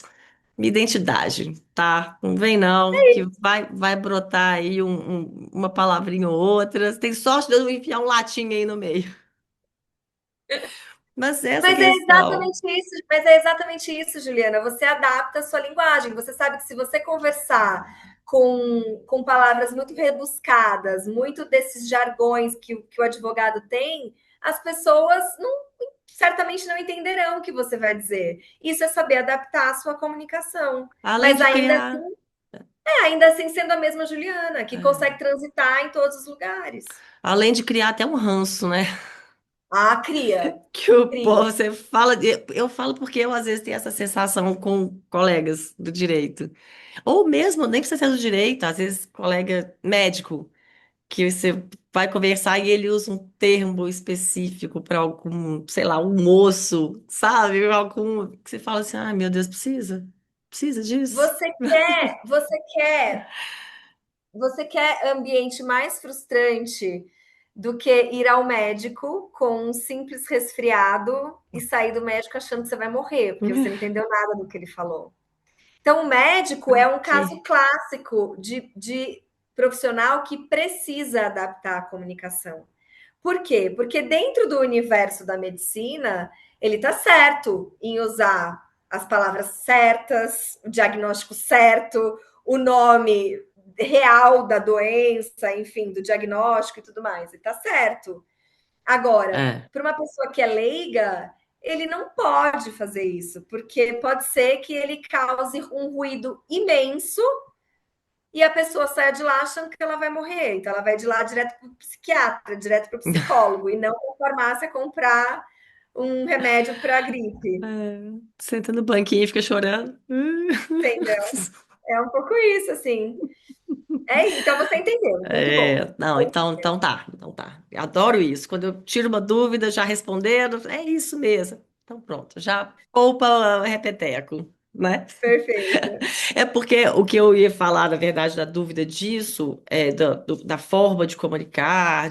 minha identidade, tá? Não vem não, que vai brotar aí uma palavrinha ou outra. Você tem sorte de eu não enfiar um latim aí no meio. Mas essa questão. Mas é exatamente isso, Juliana. Você adapta a sua linguagem. Você sabe que se você conversar com palavras muito rebuscadas, muito desses jargões que o advogado tem, as pessoas certamente não entenderão o que você vai dizer. Isso é saber adaptar a sua comunicação. Além Mas de criar, ainda assim sendo a mesma Juliana, que é, consegue transitar em todos os lugares. além de criar até um ranço, né? Ah, cria, Que o povo, cria. você fala, eu falo porque eu às vezes tenho essa sensação com colegas do direito. Ou mesmo, nem precisa ser do direito, às vezes colega médico. que você vai conversar e ele usa um termo específico para algum, sei lá, um moço, sabe? Algum que você fala assim, ai meu Deus, precisa disso. Você quer, você quer, você quer ambiente mais frustrante do que ir ao médico com um simples resfriado e sair do médico achando que você vai morrer, porque você não entendeu nada do que ele falou. Então, o médico é Pra um caso quê? clássico de profissional que precisa adaptar a comunicação. Por quê? Porque dentro do universo da medicina, ele está certo em usar as palavras certas, o diagnóstico certo, o nome real da doença, enfim, do diagnóstico e tudo mais. Ele está certo. Agora, É. para uma pessoa que é leiga, ele não pode fazer isso, porque pode ser que ele cause um ruído imenso e a pessoa saia de lá achando que ela vai morrer. Então, ela vai de lá direto para o psiquiatra, direto para o psicólogo, e não para a farmácia comprar um remédio para a gripe. É, senta no banquinho e fica chorando. Entendeu? É um pouco isso, assim. Então você entendeu, então que bom. É, não, então tá. Eu adoro isso. Quando eu tiro uma dúvida, já respondendo, é isso mesmo. Então pronto, já poupa repeteco, né? Perfeito. É porque o que eu ia falar, na verdade, da dúvida disso, da forma de comunicar,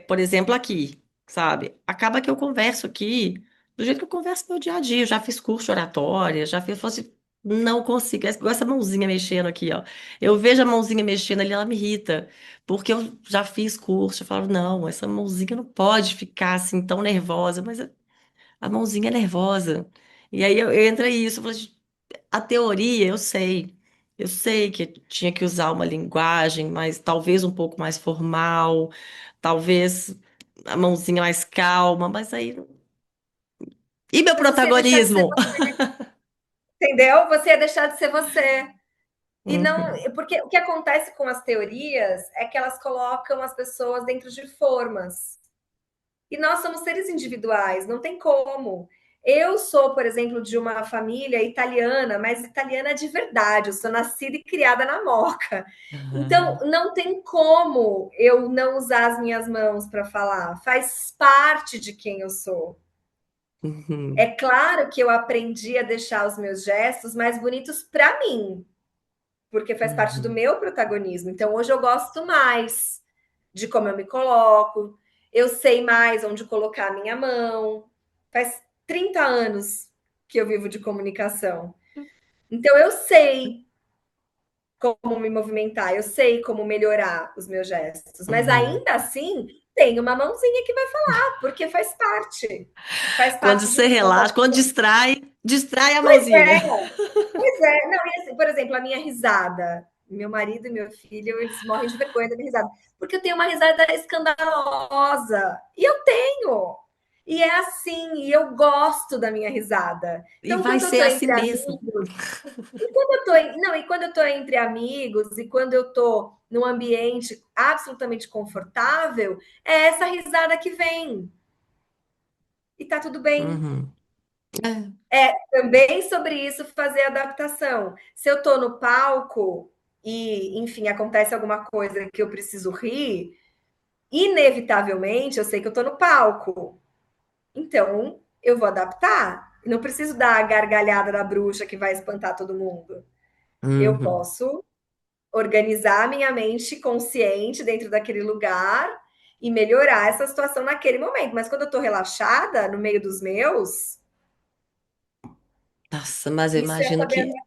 por exemplo, aqui, sabe? Acaba que eu converso aqui do jeito que eu converso no meu dia a dia. Eu já fiz curso de oratória, já fiz, fosse, não consigo. Igual essa mãozinha mexendo aqui, ó. Eu vejo a mãozinha mexendo ali, ela me irrita. Porque eu já fiz curso, eu falo, não, essa mãozinha não pode ficar assim tão nervosa, mas a mãozinha é nervosa. E aí entra isso, eu falo, a teoria, eu sei. Eu sei que tinha que usar uma linguagem, mas talvez um pouco mais formal, talvez a mãozinha mais calma, mas aí. E meu Mas você ia deixar de ser protagonismo? você, entendeu? Você ia deixar de ser você. E não, Uhum. porque o que acontece com as teorias é que elas colocam as pessoas dentro de formas. E nós somos seres individuais, não tem como. Eu sou, por exemplo, de uma família italiana, mas italiana de verdade. Eu sou nascida e criada na Moca. Então, Aham. não tem como eu não usar as minhas mãos para falar. Faz parte de quem eu sou. É Uhum. claro que eu aprendi a deixar os meus gestos mais bonitos para mim, porque faz parte do Uhum. meu protagonismo. Então, hoje eu gosto mais de como eu me coloco, eu sei mais onde colocar a minha mão. Faz 30 anos que eu vivo de comunicação. Então, eu sei como me movimentar, eu sei como melhorar os meus gestos, mas Uhum. ainda assim, tem uma mãozinha que vai falar, porque faz Quando parte de você mim. Então, relaxa, quando distrai a pois mãozinha. é, não, e assim, por exemplo, a minha risada. Meu marido e meu filho, eles morrem de vergonha da minha risada. Porque eu tenho uma risada escandalosa. E eu tenho. E é assim, e eu gosto da minha risada. E Então, vai quando eu ser tô assim entre mesmo. amigos, e quando eu tô, não, e quando eu tô entre amigos, e quando eu tô num ambiente absolutamente confortável, é essa risada que vem. E tá tudo bem. Uhum. É. Também sobre isso fazer adaptação. Se eu estou no palco e, enfim, acontece alguma coisa que eu preciso rir, inevitavelmente eu sei que eu estou no palco. Então, eu vou adaptar. Não preciso dar a gargalhada da bruxa que vai espantar todo mundo. Eu Uhum. posso organizar minha mente consciente dentro daquele lugar e melhorar essa situação naquele momento. Mas quando eu estou relaxada, no meio dos meus, Nossa, mas eu isso é imagino saber. que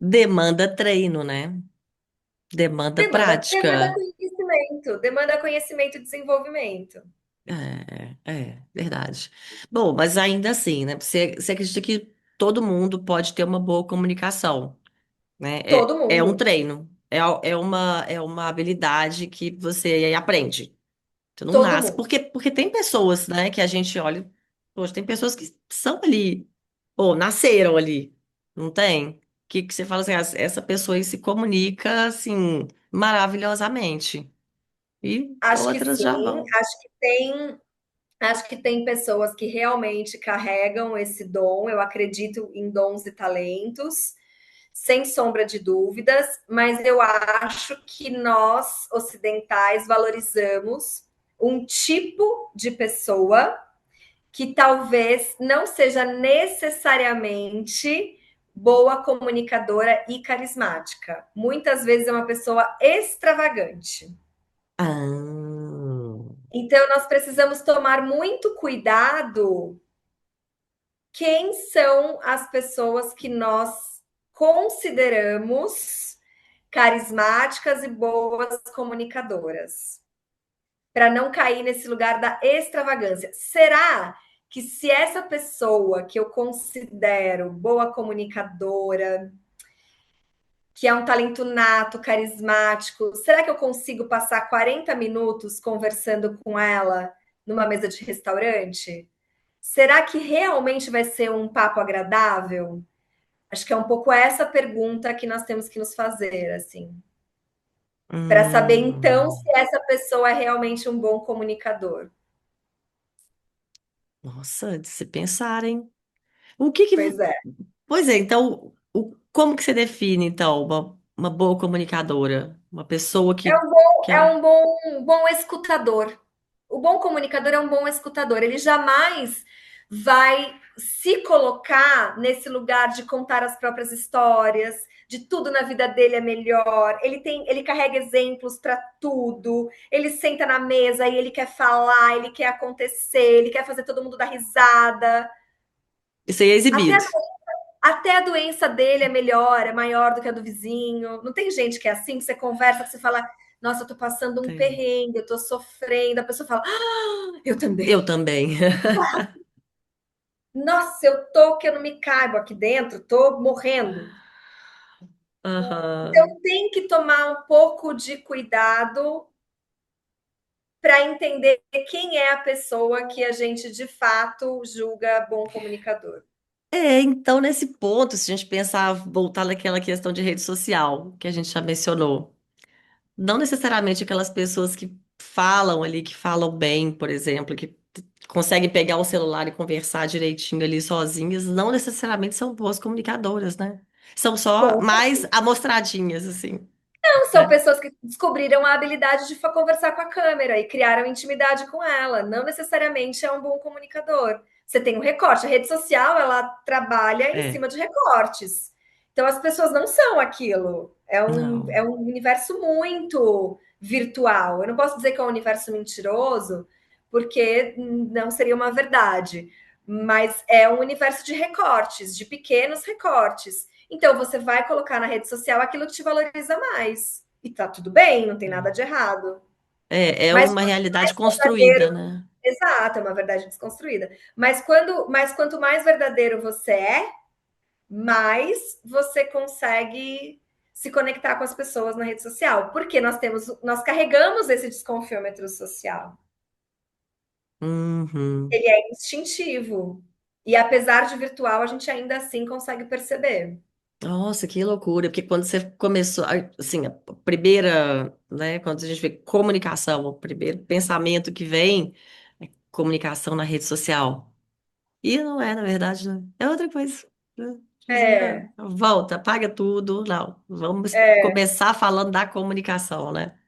demanda treino, né? Demanda Demanda prática. conhecimento, demanda conhecimento e desenvolvimento. Verdade. Bom, mas ainda assim, né? Você acredita que todo mundo pode ter uma boa comunicação, né? Todo É um mundo, treino, é uma habilidade que você aprende. Você não todo nasce. mundo. Porque tem pessoas, né, que a gente olha, poxa, tem pessoas que são ali, ou nasceram ali, não tem? Que você fala assim, "Ah, essa pessoa aí se comunica, assim, maravilhosamente. E Acho que outras já sim, vão. acho que tem pessoas que realmente carregam esse dom. Eu acredito em dons e talentos. sem sombra de dúvidas, mas eu acho que nós, ocidentais, valorizamos um tipo de pessoa que talvez não seja necessariamente boa comunicadora e carismática. Muitas vezes é uma pessoa extravagante. Ah, Então, nós precisamos tomar muito cuidado quem são as pessoas que nós consideramos carismáticas e boas comunicadoras, para não cair nesse lugar da extravagância. Será que se essa pessoa que eu considero boa comunicadora, que é um talento nato, carismático, será que eu consigo passar 40 minutos conversando com ela numa mesa de restaurante? Será que realmente vai ser um papo agradável? Acho que é um pouco essa pergunta que nós temos que nos fazer, assim, para saber então hum. se essa pessoa é realmente um bom comunicador. Nossa, de se pensar, hein? O que que... Pois é. Pois é, então, como que você define, então, uma boa comunicadora? Uma pessoa que É ela... um bom escutador. O bom comunicador é um bom escutador. Ele jamais vai se colocar nesse lugar de contar as próprias histórias, de tudo na vida dele é melhor. Ele carrega exemplos para tudo. Ele senta na mesa e ele quer falar, ele quer acontecer, ele quer fazer todo mundo dar risada. Isso aí é Até, exibido. até a doença dele é melhor, é maior do que a do vizinho. Não tem gente que é assim, que você conversa, que você fala, nossa, eu tô passando um Tem. perrengue, eu tô sofrendo. A pessoa fala, eu Eu também. também. Nossa, eu tô que eu não me caibo aqui dentro, tô morrendo. Aham. Então tem que tomar um pouco de cuidado para entender quem é a pessoa que a gente de fato julga bom comunicador. É, então, nesse ponto, se a gente pensar, voltar naquela questão de rede social, que a gente já mencionou, não necessariamente aquelas pessoas que falam ali, que falam bem, por exemplo, que conseguem pegar o celular e conversar direitinho ali sozinhas, não necessariamente são boas comunicadoras, né? São só Com mais amostradinhas, assim, Não, são né? pessoas que descobriram a habilidade de conversar com a câmera e criaram intimidade com ela. Não necessariamente é um bom comunicador. Você tem um recorte. A rede social, ela trabalha em É, cima de recortes. Então, as pessoas não são aquilo. É não. um universo muito virtual. Eu não posso dizer que é um universo mentiroso, porque não seria uma verdade. Mas é um universo de recortes, de pequenos recortes. Então, você vai colocar na rede social aquilo que te valoriza mais. E tá tudo bem, não tem nada de errado. É Mas uma realidade mais verdadeiro, construída, né? exato, é uma verdade desconstruída. Mas quanto mais verdadeiro você é, mais você consegue se conectar com as pessoas na rede social. Porque nós carregamos esse desconfiômetro social. Uhum. Ele é instintivo. E apesar de virtual, a gente ainda assim consegue perceber. Nossa, que loucura, porque quando você começou, assim, a primeira, né, quando a gente vê comunicação, o primeiro pensamento que vem é comunicação na rede social. E não é, na verdade, né? É outra coisa. Né? Tipo assim, É, volta, apaga tudo, não. Vamos começar falando da comunicação, né?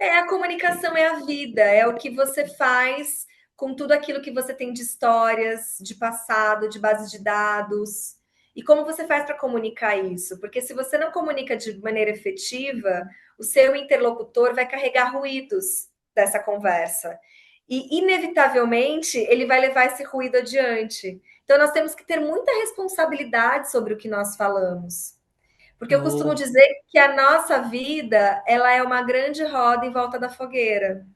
A comunicação é a vida, é o que você faz com tudo aquilo que você tem de histórias, de passado, de base de dados. E como você faz para comunicar isso? Porque se você não comunica de maneira efetiva, o seu interlocutor vai carregar ruídos dessa conversa. E, inevitavelmente, ele vai levar esse ruído adiante. Então, nós temos que ter muita responsabilidade sobre o que nós falamos. Porque eu costumo Oh, dizer que a nossa vida, ela é uma grande roda em volta da fogueira.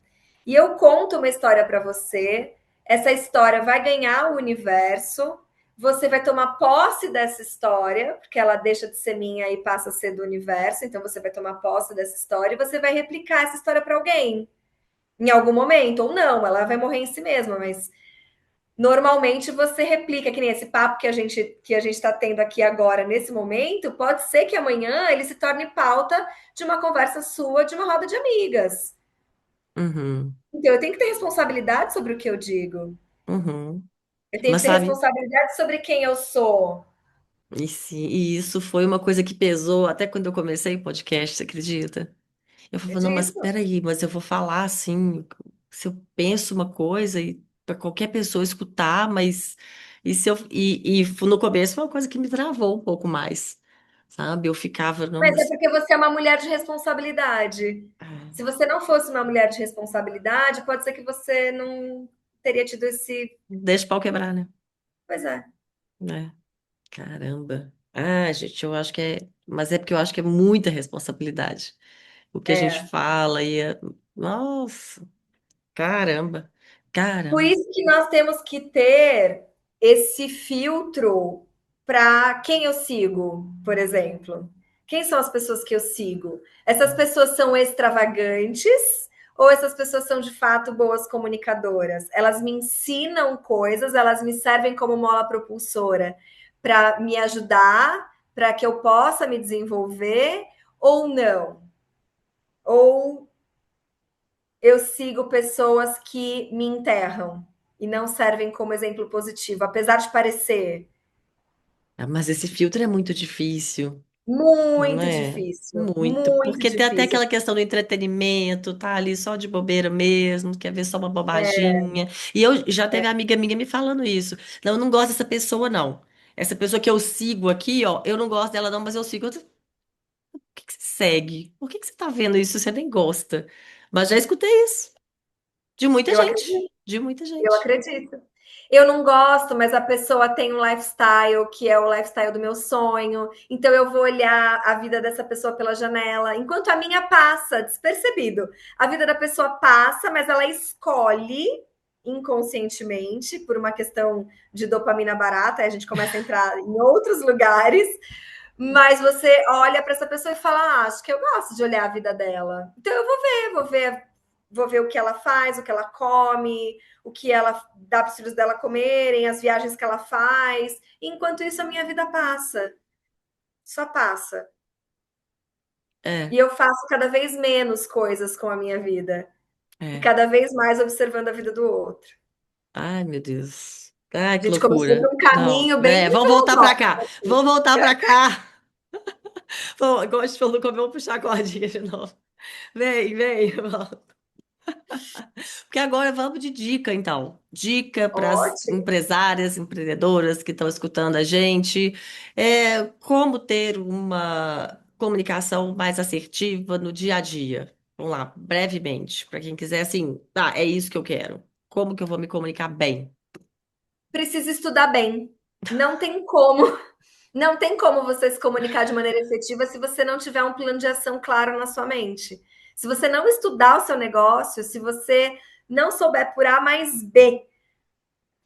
E eu conto uma história para você, essa história vai ganhar o universo, você vai tomar posse dessa história, porque ela deixa de ser minha e passa a ser do universo, então você vai tomar posse dessa história e você vai replicar essa história para alguém, em algum momento, ou não, ela vai morrer em si mesma, mas normalmente você replica, que nem esse papo que a gente está tendo aqui agora, nesse momento, pode ser que amanhã ele se torne pauta de uma conversa sua, de uma roda de amigas. uhum, Então, eu tenho que ter responsabilidade sobre o que eu digo. uhum. Eu tenho que Mas ter sabe, responsabilidade sobre quem eu sou. E isso foi uma coisa que pesou até quando eu comecei o podcast, você acredita? Eu falei, não, mas Acredito. peraí, mas eu vou falar assim, se eu penso uma coisa e para qualquer pessoa escutar, mas e se eu no começo foi uma coisa que me travou um pouco mais, sabe? Eu ficava, não, Mas é mas porque você é uma mulher de responsabilidade. ah, Se você não fosse uma mulher de responsabilidade, pode ser que você não teria tido esse. deixa o pau quebrar, né? Pois é. É, caramba. Ah, gente, eu acho que é, mas é porque eu acho que é muita responsabilidade. O que a gente É. fala e nossa, caramba. Por Caramba. isso que nós temos que ter esse filtro para quem eu sigo, por exemplo. Quem são as pessoas que eu sigo? Essas pessoas são extravagantes ou essas pessoas são de fato boas comunicadoras? Elas me ensinam coisas, elas me servem como mola propulsora para me ajudar, para que eu possa me desenvolver ou não? Ou eu sigo pessoas que me enterram e não servem como exemplo positivo, apesar de parecer Ah, mas esse filtro é muito difícil. Não muito é? difícil, Muito. muito Porque tem até difícil. aquela questão do entretenimento, tá ali só de bobeira mesmo, quer ver só uma bobaginha. E eu já teve amiga minha me falando isso. Não, eu não gosto dessa pessoa, não. Essa pessoa que eu sigo aqui, ó, eu não gosto dela, não, mas eu sigo. Por que que você segue? Por que que você tá vendo isso? se Você nem gosta. Mas já escutei isso. De muita Eu gente. acredito, De muita eu gente. acredito. Eu não gosto, mas a pessoa tem um lifestyle que é o lifestyle do meu sonho. Então eu vou olhar a vida dessa pessoa pela janela, enquanto a minha passa, despercebido. A vida da pessoa passa, mas ela escolhe inconscientemente, por uma questão de dopamina barata, aí a gente começa a entrar em outros lugares, mas você olha para essa pessoa e fala: ah, acho que eu gosto de olhar a vida dela. Então eu vou ver o que ela faz, o que ela come, o que ela dá para os filhos dela comerem, as viagens que ela faz. Enquanto isso, a minha vida passa, só passa. E É, eu faço cada vez menos coisas com a minha vida e é. cada vez mais observando a vida do outro. Ai, meu Deus. Ai, A que gente começou por loucura. um Não, caminho bem né? Vamos voltar pra cá. filosófico. Vamos voltar pra cá. Gosto falou como eu vou puxar a cordinha de novo. Vem, vem. Volta. Porque agora vamos de dica, então. Dica para as Ótimo. empresárias, empreendedoras que estão escutando a gente. Como ter uma comunicação mais assertiva no dia a dia. Vamos lá, brevemente, para quem quiser, assim, tá, é isso que eu quero. Como que eu vou me comunicar bem? Precisa estudar bem. Não tem como Não tem como você se comunicar de maneira efetiva se você não tiver um plano de ação claro na sua mente. Se você não estudar o seu negócio, se você não souber por A mais B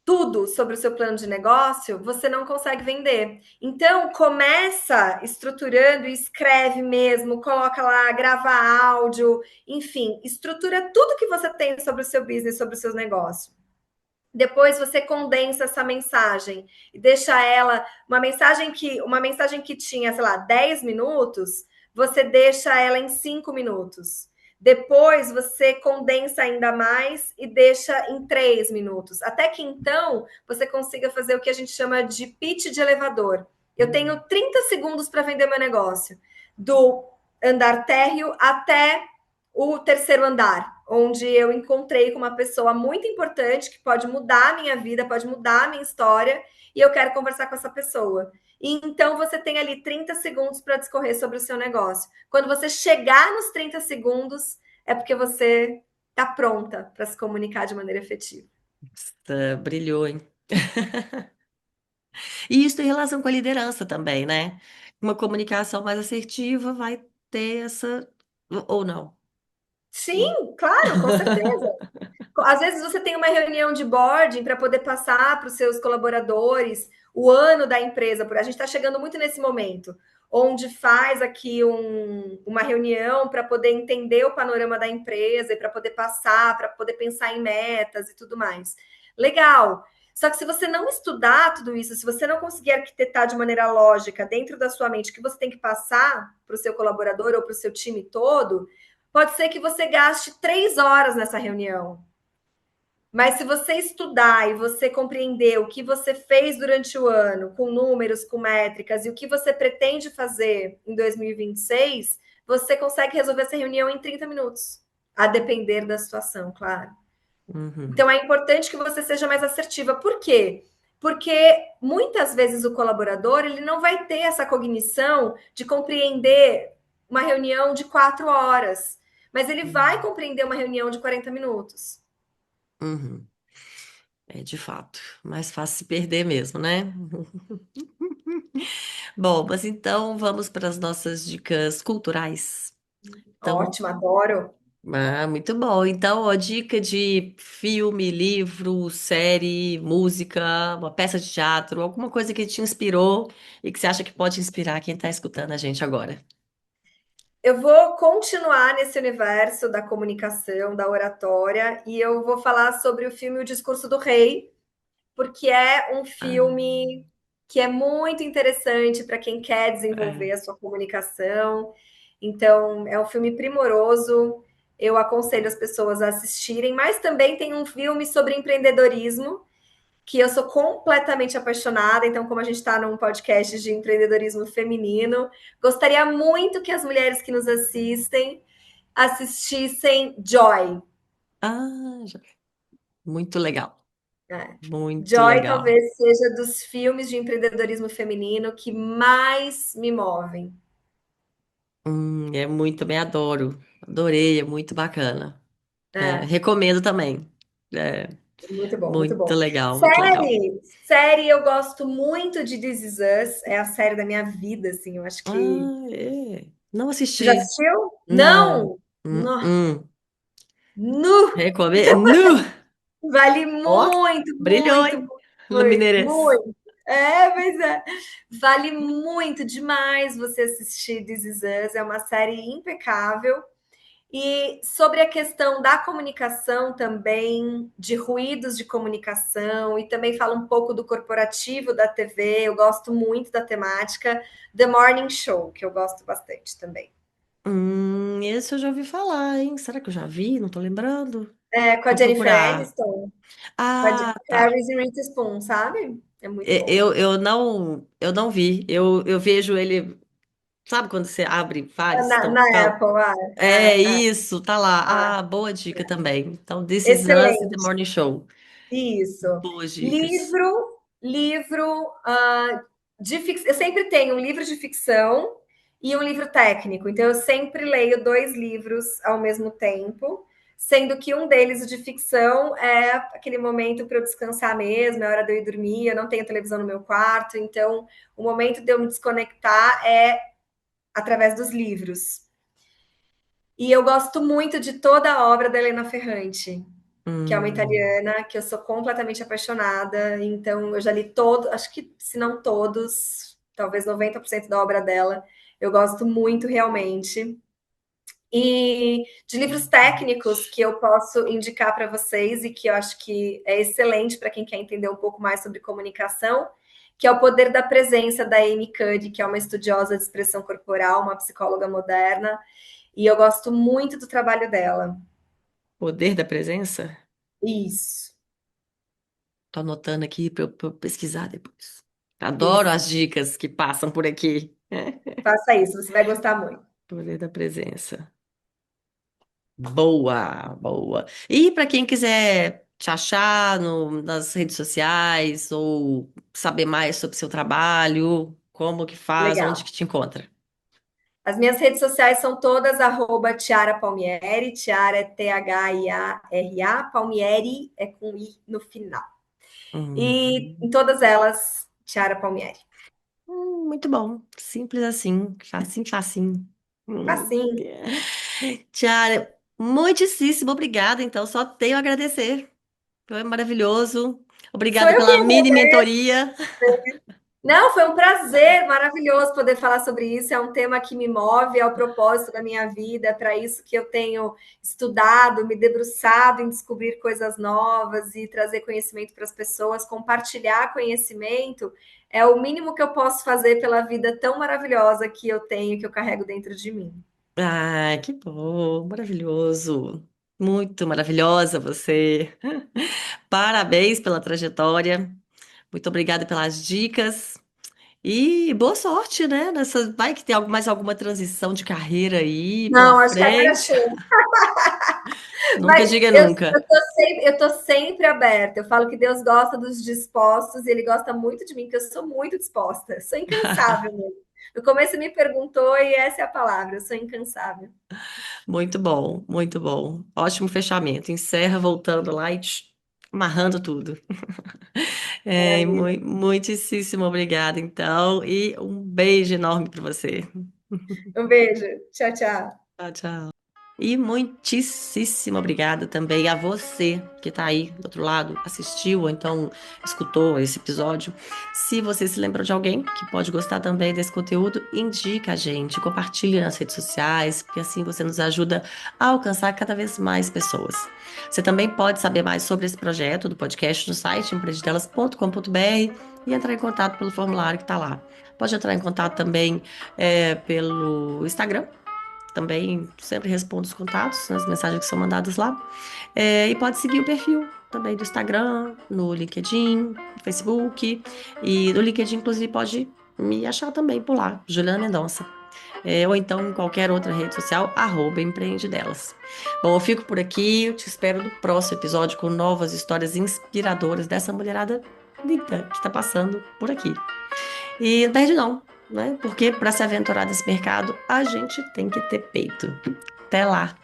tudo sobre o seu plano de negócio, você não consegue vender. Então, começa estruturando e escreve mesmo, coloca lá, grava áudio, enfim, estrutura tudo que você tem sobre o seu business, sobre o seu negócio. Depois você condensa essa mensagem e deixa ela uma mensagem que tinha, sei lá, 10 minutos, você deixa ela em 5 minutos. Depois você condensa ainda mais e deixa em 3 minutos. Até que então você consiga fazer o que a gente chama de pitch de elevador. Eu tenho 30 segundos para vender meu negócio. Do andar térreo até o terceiro andar, onde eu encontrei com uma pessoa muito importante que pode mudar a minha vida, pode mudar a minha história, e eu quero conversar com essa pessoa. E então você tem ali 30 segundos para discorrer sobre o seu negócio. Quando você chegar nos 30 segundos, é porque você está pronta para se comunicar de maneira efetiva. Nossa, brilhou, hein? E isso tem relação com a liderança também, né? Uma comunicação mais assertiva vai ter essa. Ou não? Sim, claro, com certeza. Às vezes você tem uma reunião de boarding para poder passar para os seus colaboradores o ano da empresa. A gente está chegando muito nesse momento, onde faz aqui uma reunião para poder entender o panorama da empresa e para poder passar, para poder pensar em metas e tudo mais. Legal. Só que se você não estudar tudo isso, se você não conseguir arquitetar de maneira lógica dentro da sua mente o que você tem que passar para o seu colaborador ou para o seu time todo, pode ser que você gaste 3 horas nessa reunião. Mas se você estudar e você compreender o que você fez durante o ano, com números, com métricas, e o que você pretende fazer em 2026, você consegue resolver essa reunião em 30 minutos, a depender da situação, claro. Uhum, Então é importante que você seja mais assertiva. Por quê? Porque muitas vezes o colaborador ele não vai ter essa cognição de compreender uma reunião de 4 horas, mas ele vai uhum, compreender uma reunião de 40 minutos. uhum. É de fato, mais fácil se perder mesmo, né? Bom, mas então vamos para as nossas dicas culturais. Então, Ótimo, adoro. muito bom. Então, a dica de filme, livro, série, música, uma peça de teatro, alguma coisa que te inspirou e que você acha que pode inspirar quem está escutando a gente agora. Eu vou continuar nesse universo da comunicação, da oratória, e eu vou falar sobre o filme O Discurso do Rei, porque é um Ah, filme que é muito interessante para quem quer desenvolver é. a sua comunicação. Então, é um filme primoroso. Eu aconselho as pessoas a assistirem, mas também tem um filme sobre empreendedorismo que eu sou completamente apaixonada. Então, como a gente está num podcast de empreendedorismo feminino, gostaria muito que as mulheres que nos assistem assistissem Joy. Ah, muito legal. Né? Muito Joy legal. talvez seja dos filmes de empreendedorismo feminino que mais me movem. É muito, também adoro. Adorei, é muito bacana. É, É, recomendo também. É, muito bom, muito muito bom. legal, muito legal. Série, eu gosto muito de This Is Us, é a série da minha vida, assim, eu acho que... Ah, é. Não Você já assisti. assistiu? Não. Não! Nossa, Hum. nu! Recomendo. Nu! Vale Ó, muito, brilhou, muito, hein? No muito, Mineirês. muito. É, pois é. Vale muito demais você assistir This Is Us, é uma série impecável. E sobre a questão da comunicação também, de ruídos de comunicação, e também fala um pouco do corporativo da TV, eu gosto muito da temática. The Morning Show, que eu gosto bastante também. Esse eu já ouvi falar, hein? Será que eu já vi? Não tô lembrando. É, com a Vou Jennifer procurar. Aniston, com a Ah, Jennifer tá. Harris e Reese Spoon, sabe? É muito bom. Eu não vi. Eu vejo ele. Sabe quando você abre vários? Na Apple, É isso, tá ah, lá. Ah, boa dica também. Então, This Is Us e The excelente. Morning Show. Isso. Boas dicas. Livro de ficção. Eu sempre tenho um livro de ficção e um livro técnico. Então, eu sempre leio dois livros ao mesmo tempo, sendo que um deles, o de ficção, é aquele momento para eu descansar mesmo, é hora de eu ir dormir, eu não tenho televisão no meu quarto, então o momento de eu me desconectar é através dos livros. E eu gosto muito de toda a obra da Helena Ferrante, que é uma Hum, italiana que eu sou completamente apaixonada. Então, eu já li todo, acho que se não todos, talvez 90% da obra dela. Eu gosto muito realmente. E de livros técnicos que eu posso indicar para vocês e que eu acho que é excelente para quem quer entender um pouco mais sobre comunicação, que é O Poder da Presença, da Amy Cuddy, que é uma estudiosa de expressão corporal, uma psicóloga moderna, e eu gosto muito do trabalho dela. Poder da presença? Isso, Tô anotando aqui pra eu pesquisar depois. Adoro isso. as dicas que passam por aqui. Faça isso, você vai gostar muito. Poder da presença. Boa, boa. E para quem quiser te achar nas redes sociais ou saber mais sobre seu trabalho, como que faz, onde Legal. que te encontra? As minhas redes sociais são todas arroba Tiara Palmieri. Tiara é Tiara, Palmieri é com I no final. E em Hum, todas elas, Tiara Palmieri. muito bom. Simples assim. Facinho, facinho. Hum. Assim, Tiara, muitíssimo obrigada. Então, só tenho a agradecer. Foi maravilhoso. sou Obrigada eu que pela mini mentoria. Não, foi um prazer maravilhoso poder falar sobre isso. É um tema que me move, é o propósito da minha vida, é para isso que eu tenho estudado, me debruçado em descobrir coisas novas e trazer conhecimento para as pessoas. Compartilhar conhecimento é o mínimo que eu posso fazer pela vida tão maravilhosa que eu tenho, que eu carrego dentro de mim. Ah, que bom, maravilhoso. Muito maravilhosa você. Parabéns pela trajetória. Muito obrigada pelas dicas. E boa sorte, né? Vai que tem mais alguma transição de carreira aí pela Não, acho que agora frente. sim. Nunca Mas diga eu, nunca. eu tô sempre aberta. Eu falo que Deus gosta dos dispostos e Ele gosta muito de mim, que eu sou muito disposta. Sou incansável mesmo. No começo me perguntou e essa é a palavra. Eu sou incansável. Muito bom, muito bom. Ótimo fechamento. Encerra voltando lá e amarrando tudo. Maravilha. Muitíssimo obrigada, então, e um beijo enorme para você. Um beijo. Tchau, tchau. Tchau, tchau. E muitíssimo obrigada também a você que está aí do outro lado, assistiu ou então escutou esse episódio. Se você se lembrou de alguém que pode gostar também desse conteúdo, indica a gente, compartilhe nas redes sociais, porque assim você nos ajuda a alcançar cada vez mais pessoas. Você também pode saber mais sobre esse projeto do podcast no site empreendedelas.com.br e entrar em contato pelo formulário que está lá. Pode entrar em contato também pelo Instagram. Também sempre respondo os contatos, as mensagens que são mandadas lá. E pode seguir o perfil também do Instagram, no LinkedIn, no Facebook. E no LinkedIn, inclusive, pode me achar também por lá, Juliana Mendonça. Ou então em qualquer outra rede social, @empreendedelas. Bom, eu fico por aqui, eu te espero no próximo episódio com novas histórias inspiradoras dessa mulherada linda que está passando por aqui. E não perde não, né? Porque para se aventurar nesse mercado, a gente tem que ter peito. Até lá!